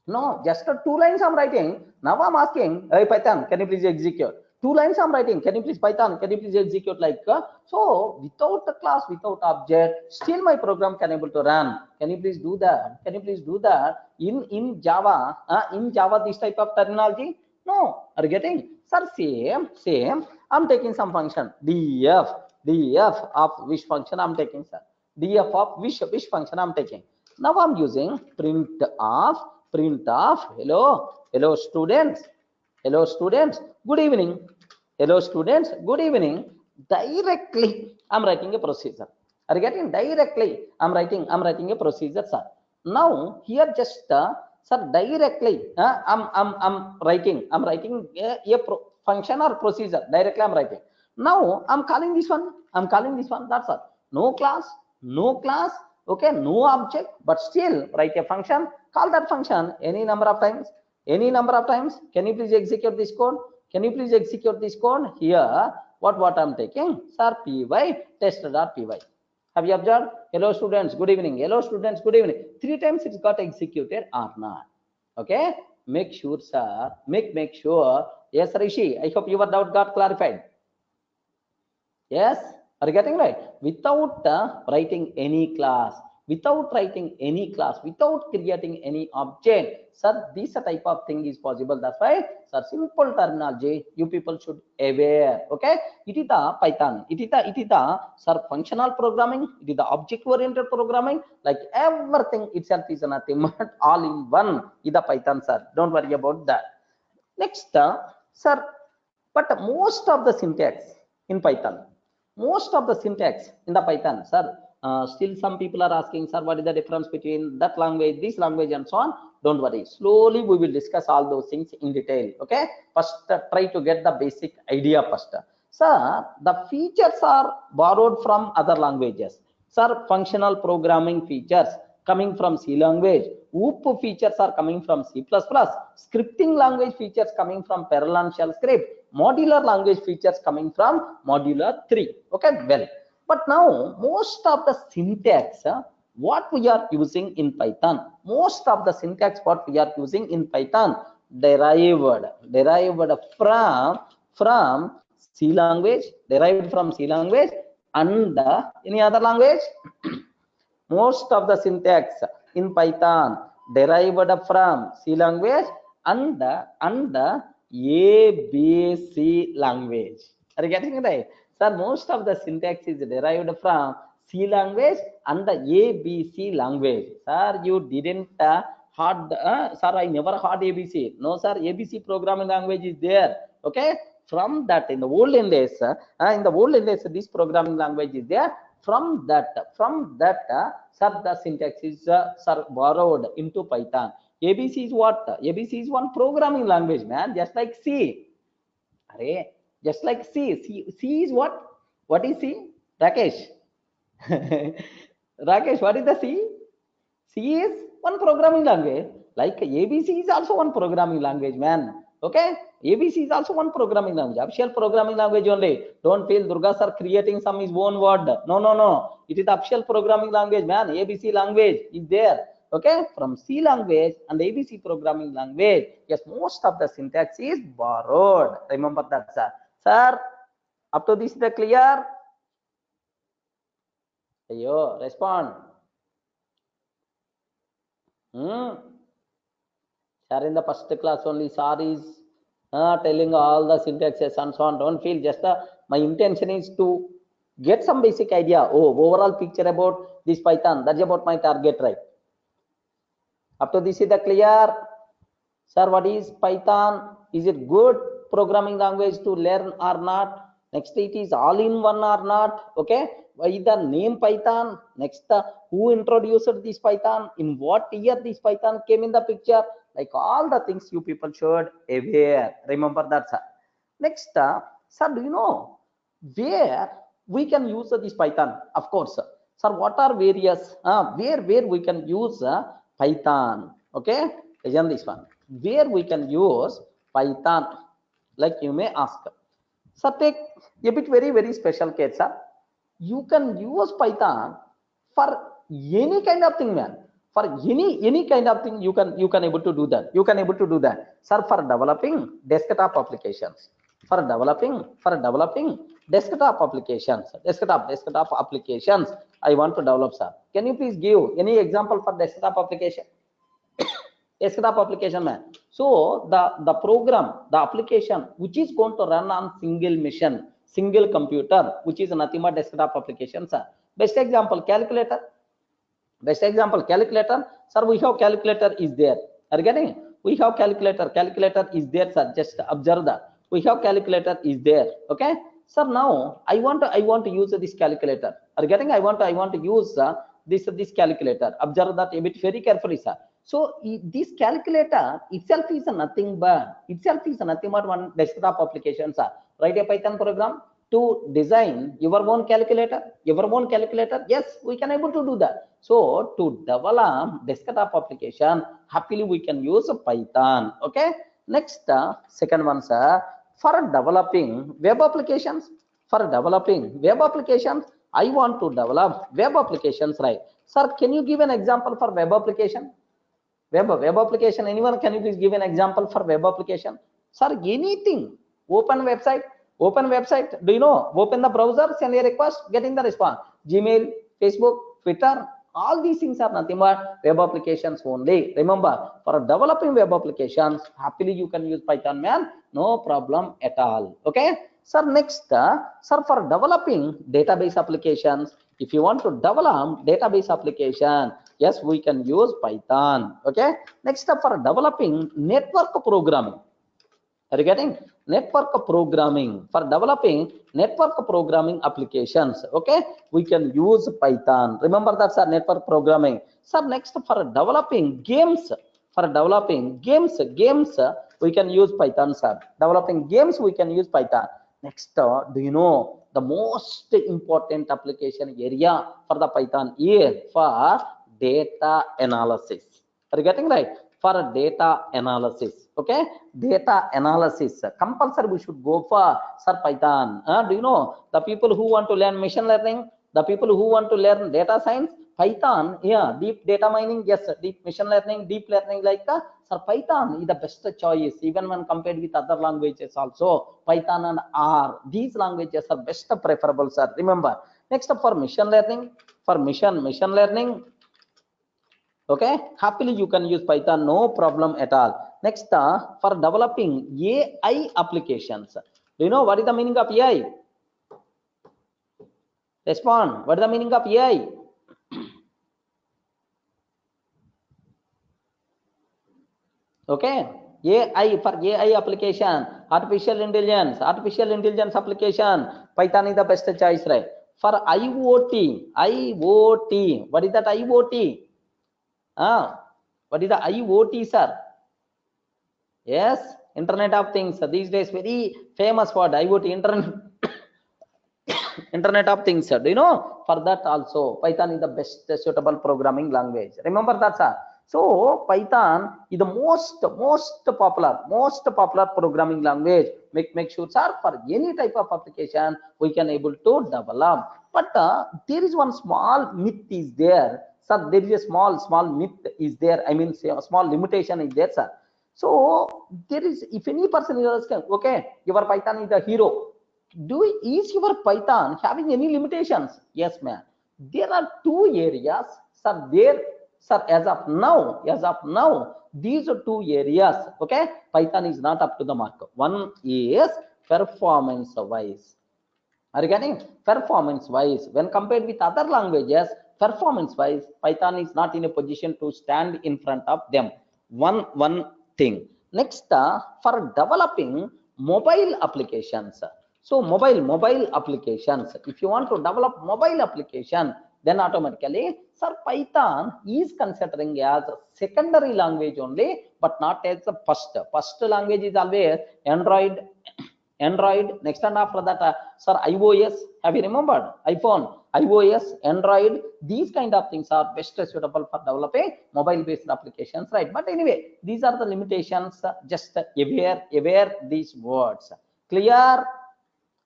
No, just 2 lines I'm writing. Now I'm asking, hey Python, can you please execute? 2 lines I'm writing. Can you please, Python, can you please execute like so without the class, without object, still my program can able to run. Can you please do that? Can you please do that in Java? In Java, this type of terminology? No, are you getting? Sir, same. I'm taking some function df of which function I'm taking, sir? Df of which function I'm taking? Now I'm using print of hello students, good evening. Hello students, good evening. Directly I'm writing a procedure. Are you getting? Directly I'm writing a procedure, sir. Now here just sir, directly I'm writing a function or procedure. Directly I'm writing. Now I'm calling this one. That's all. No class. Okay, no object, but still write a function. Call that function any number of times. Can you please execute this code? Here? What I'm taking? Sir, py test.py. Have you observed? Hello students, good evening. 3 times it's got executed or not. Okay, make sure, sir. Make sure. Yes, Rishi, I hope your doubt got clarified. Yes, are you getting right? Without writing any class, without creating any object, sir, this type of thing is possible. That's why, sir, simple terminology you people should aware. Okay, it is the Python. It is the sir, functional programming. It is the object oriented programming. Like everything itself is nothing but all in one is the Python, sir. Don't worry about that. Next, sir, but most of the syntax in Python, sir, still some people are asking, sir, what is the difference between that language, this language, and so on? Don't worry, slowly we will discuss all those things in detail. Okay, first try to get the basic idea first. Sir, the features are borrowed from other languages. Sir, functional programming features coming from C language. OOP features are coming from C++. Scripting language features coming from Perl and shell script. Modular language features coming from Modular 3. Okay, well, but now most of the syntax what we are using in Python, derived from C language, and any other language. Most of the syntax in Python derived from C language and ABC language. Are you getting it right? Sir, most of the syntax is derived from C language and the ABC language. Sir, you didn't heard, sir, I never heard ABC. No, sir, ABC programming language is there. Okay, from that in the olden days, this programming language is there. From that, sir, the syntax is sir, borrowed into Python. ABC is what? ABC is one programming language, man, just like C. Array, Just like C is what? What is C? Rakesh. Rakesh, what is the C? C is one programming language. Like ABC is also one programming language, man. Okay? ABC is also one programming language. Official programming language only. Don't feel Durga sir creating some his own word. No, no, no. It is the official programming language, man. ABC language is there. Okay? From C language and ABC programming language. Yes, most of the syntax is borrowed. Remember that, sir. Sir, up to this the clear? Ayo, respond. Sir, in the first class only, sir is telling all the syntaxes and so on. Don't feel just my intention is to get some basic idea. Oh, overall picture about this Python. That's about my target, right? Up to this is the clear. Sir, what is Python? Is it good programming language to learn or not? Next, it is all in one or not? Okay. Why the name Python? Next, who introduced this Python? In what year this Python came in the picture? Like all the things you people should aware. Remember that, sir. Next, sir, do you know where we can use this Python? Of course, sir. Sir, what are various where we can use Python? Okay, again this one. Where we can use Python? Like you may ask. So take a bit very special case, sir. You can use Python for any kind of thing, man. For any kind of thing, you can able to do that. You can able to do that, sir. For developing desktop applications, for developing desktop applications, desktop applications. I want to develop, sir. Can you please give any example for desktop application? Desktop application, man. So the program, the application which is going to run on single machine, single computer, which is nothing but desktop application, sir. Best example, calculator. Best example, calculator. Sir, we have calculator is there. Are you getting? We have calculator. Calculator is there, sir. Just observe that. We have calculator is there. Okay, sir. Now I want to use this calculator. Are you getting? I want to use this calculator. Observe that a bit very carefully, sir. So this calculator itself is nothing but one desktop application, sir. Write a Python program to design your own calculator. Yes, we can able to do that. So to develop desktop application, happily we can use Python. Okay. Next, second one, sir. For developing web applications, I want to develop web applications, right? Sir, can you give an example for web application? Web application. Anyone? Can you please give an example for web application? Sir, anything. Open website. Do you know? Open the browser, send a request, getting the response. Gmail, Facebook, Twitter. All these things are nothing but web applications only. Remember, for developing web applications, happily you can use Python, man. No problem at all. Okay. Sir, next, sir, for developing database applications, if you want to develop database application, yes, we can use Python. Okay. Next up, for developing network programming. Are you getting? Network programming. For developing network programming applications, okay, we can use Python. Remember that, sir, network programming. Sir, next, for developing games, we can use Python, sir. Developing games, we can use Python. Next, do you know the most important application area for the Python is for data analysis? Are you getting right? For data analysis. Okay, data analysis. Compulsory we should go for, sir, Python. Do you know the people who want to learn machine learning, the people who want to learn data science, Python, yeah, deep data mining, yes, deep machine learning, deep learning, like sir, Python is the best choice, even when compared with other languages also. Python and R, these languages are best preferable, sir. Remember, next up, for machine learning, machine learning, okay, happily you can use Python, no problem at all. Next, for developing AI applications, do you know what is the meaning of AI? Respond. What is the meaning of AI? Okay, AI, for AI application, artificial intelligence application, Python is the best choice, right? For IoT, what is that IoT? What is the IoT, sir? Yes, Internet of Things. These days, very famous word, IoT, Internet. Internet of Things. Do you know? For that also, Python is the best suitable programming language. Remember that, sir. So Python is the most popular programming language. Make sure, sir, for any type of application we can able to develop. But there is one small myth is there, sir. There is a small myth is there. I mean, say a small limitation is there, sir. So there is, if any person is okay, your Python is the hero. Is your Python having any limitations? Yes, ma'am. There are two areas, sir. There, sir, as of now, these are two areas. Okay, Python is not up to the mark. One is performance wise. Are you getting? Performance wise, when compared with other languages, performance wise, Python is not in a position to stand in front of them. One thing. Next, for developing mobile applications. So mobile applications, if you want to develop mobile application, then automatically, sir, Python is considering as a secondary language only, but not as a first language is always Android. Next, and after that, sir, iOS. Have you remembered? iPhone, iOS, Android, these kind of things are best suitable for developing mobile based applications, right? But anyway, these are the limitations. Just aware these words. Clear?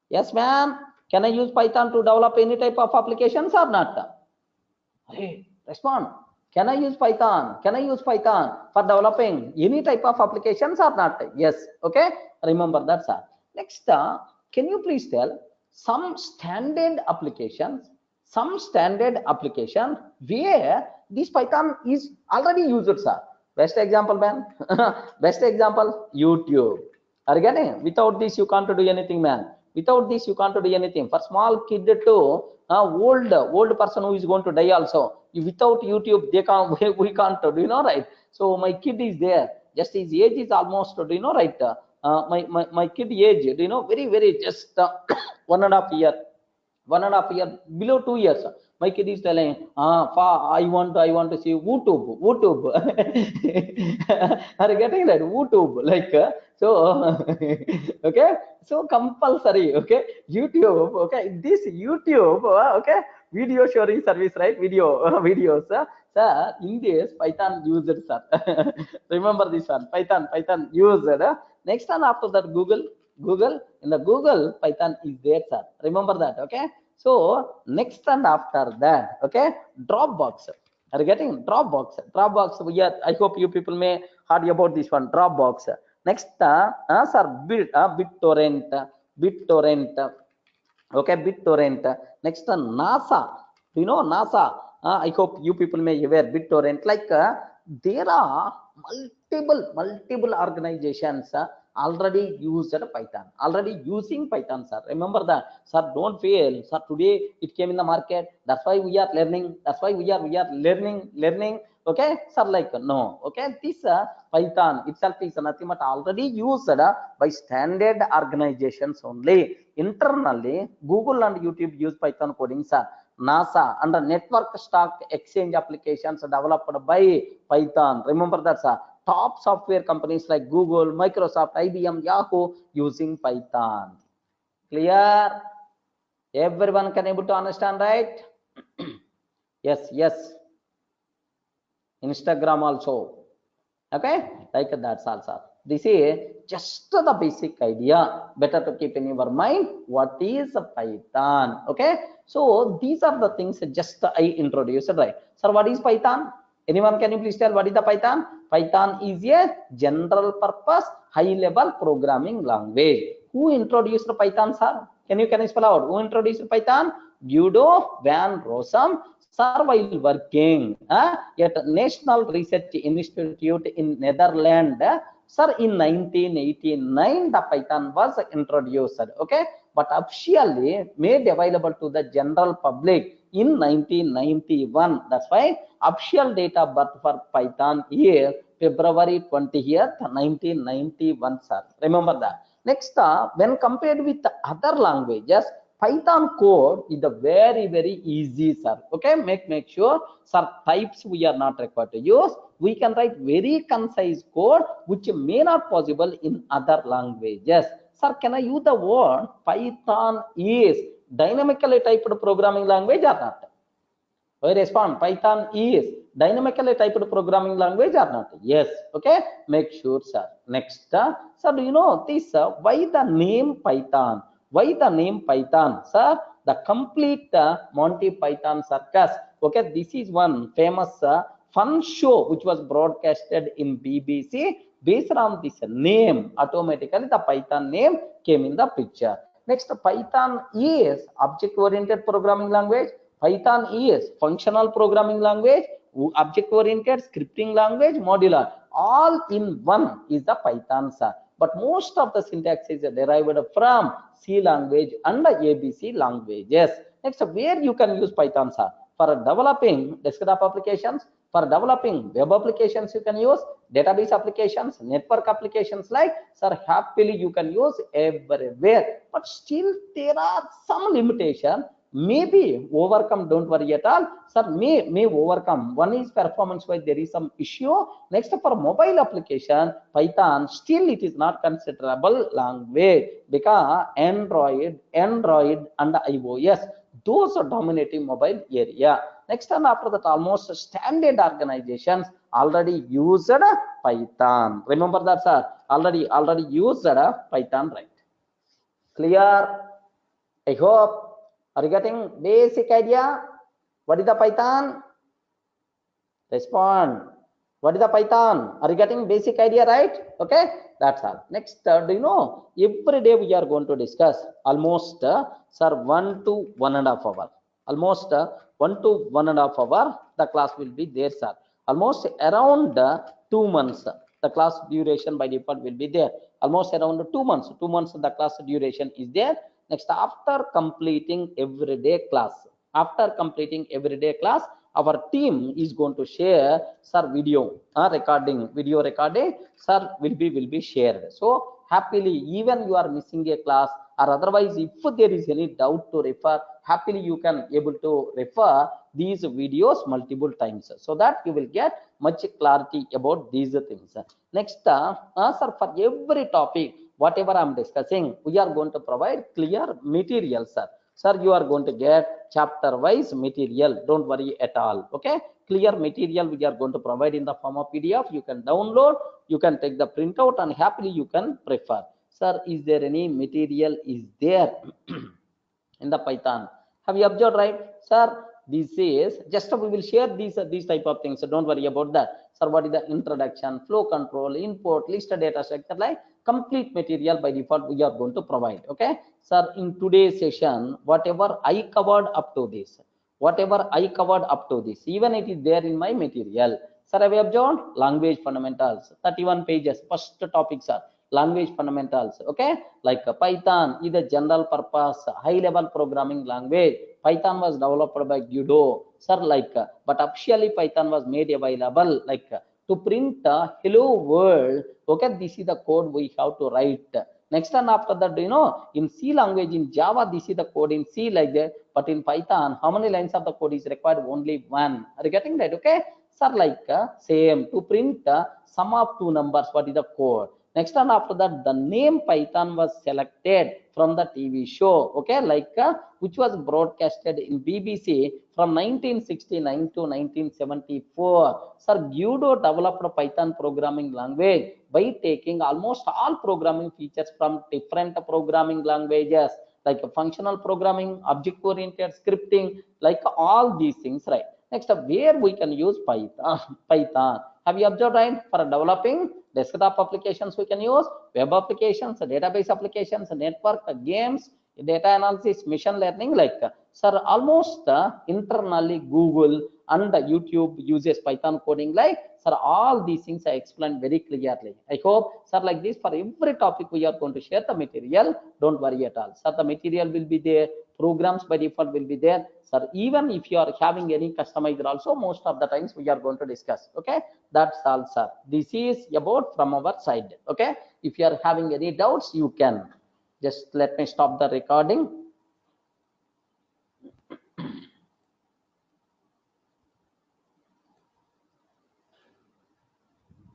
Yes, ma'am. Can I use Python to develop any type of applications or not? Hey, respond. Can I use Python? Can I use Python for developing any type of applications or not? Yes. Okay. Remember that, sir. Next, can you please tell some standard application where this Python is already used, sir? Best example, man. Best example, YouTube. Are you getting? Without this, you can't do anything, man. Without this, you can't do anything. For small kid to old person who is going to die also, without YouTube, they can't. We can't do, you know, right? So my kid is there. Just his age is almost, do you know, right? My kid age, do you know, very just 1.5 year, below 2 years. My kid is telling, I want to see YouTube. Are you getting that? YouTube, like so. Okay, so compulsory. Okay, YouTube. Okay, this YouTube. Okay, video sharing service, right? Videos. Sir, in this Python used, sir. Remember this one, Python used. Next one after that, Google. In the Google, Python is there, sir. Remember that. Okay. So next and after that, okay, Dropbox. Are you getting? Dropbox? Yeah, I hope you people may heard about this one, Dropbox. Next, sir, BitTorrent. Okay, BitTorrent. Next, NASA. Do you know NASA? I hope you people may aware BitTorrent. Like there are multiple organizations already used Python, already using Python, sir. Remember that, sir. Don't fail, sir. Today it came in the market. That's why we are learning. That's why we are learning. Okay, sir. Like no. Okay, this Python itself is nothing but already used by standard organizations only. Internally, Google and YouTube use Python coding, sir. NASA and the network stock exchange applications developed by Python. Remember that, sir. Top software companies like Google, Microsoft, IBM, Yahoo using Python. Clear? Everyone can able to understand, right? Yes. Instagram also. Okay, like that's also. This is just the basic idea. Better to keep in your mind what is Python. Okay, so these are the things just I introduced, right? Sir, what is Python? Anyone can you please tell what is the Python? Python is a general purpose high level programming language. Who introduced Python, sir? Can you spell out? Who introduced Python? Guido van Rossum, sir, while working at National Research Institute in Netherlands. Sir, in 1989, the Python was introduced. Okay, but officially made available to the general public in 1991. That's why official date of birth for Python is February 20th, 1991, sir. Remember that. Next, when compared with the other languages, Python code is the very easy, sir. Okay, make sure, sir, types we are not required to use. we can write very concise code which may not possible in other languages. Sir, can I use the word Python is dynamically typed programming language or not? I respond, Python is dynamically typed programming language or not? Yes. Okay. Make sure, sir. Next, sir, do you know this? Why the name Python? Why the name Python, sir? The complete Monty Python circus. Okay, this is one famous fun show which was broadcasted in BBC. Based on this name, automatically the Python name came in the picture. Next, Python is object-oriented programming language. Python is functional programming language, object-oriented scripting language, modular. All in one is the Python, sir. But most of the syntax is derived from C language and the ABC languages. Next, where you can use Python, sir? For developing desktop applications, for developing web applications, you can use database applications, network applications, like, sir, happily you can use everywhere. But still there are some limitations. Maybe overcome, don't worry at all, sir. May overcome. One is performance wise there is some issue. Next, for mobile application, Python still it is not considerable language because Android and iOS, those are dominating mobile area. Next, and after that, almost standard organizations already used Python. Remember that, sir. Already used Python, right? Clear? I hope. Are you getting basic idea? What is the Python? Respond. What is the Python? Are you getting basic idea, right? Okay, that's all. Next, do you know, every day we are going to discuss almost, sir, 1 to 1.5 hour. Almost 1 to 1.5 hour, the class will be there, sir. Almost around 2 months, the class duration by default will be there. Almost around 2 months. 2 months, the class duration is there. Next, after completing everyday class, our team is going to share, sir, video recording, sir, will be shared. So happily, even you are missing a class, or otherwise if there is any doubt to refer, happily you can able to refer these videos multiple times, so that you will get much clarity about these things. Next, sir, for every topic, whatever I'm discussing, we are going to provide clear material, sir. Sir, you are going to get chapter wise material. Don't worry at all. Okay, clear material we are going to provide in the form of PDF. You can download, you can take the printout, and happily you can prefer. Sir, is there any material is there in the Python? Have you observed, right, sir? This is just we will share these type of things, so don't worry about that. Sir, what is the introduction, flow control, import, list data structure, like complete material by default we are going to provide. Okay, sir, in today's session, whatever I covered up to this, even it is there in my material. Sir, have you observed? Language fundamentals, 31 pages. First topics are language fundamentals. Okay, like Python is a general purpose high level programming language. Python was developed by Guido, sir, like, but officially Python was made available, like, to print hello world. Okay, this is the code we have to write. Next, and after that, you know, in C language, in Java, this is the code in C like that, but in Python, how many lines of the code is required? Only one. Are you getting that? Okay, sir, like, same, to print sum of two numbers, what is the code? Next, and after that, the name Python was selected from the TV show, okay, like, which was broadcasted in BBC from 1969 to 1974. Sir, Guido developed a Python programming language by taking almost all programming features from different programming languages, like functional programming, object-oriented scripting, like all these things, right? Next, where we can use Python. Have you observed, right? For developing desktop applications, we can use web applications, database applications, network, games, data analysis, machine learning, like, sir, almost internally Google and YouTube uses Python coding, like, sir, all these things I explained very clearly. I hope, sir, like this, for every topic we are going to share the material. Don't worry at all, sir. The material will be there, programs by default will be there, sir. Even if you are having any customizer also, most of the times we are going to discuss. Okay, that's all, sir. This is about from our side. Okay, if you are having any doubts, you can just let me stop the recording.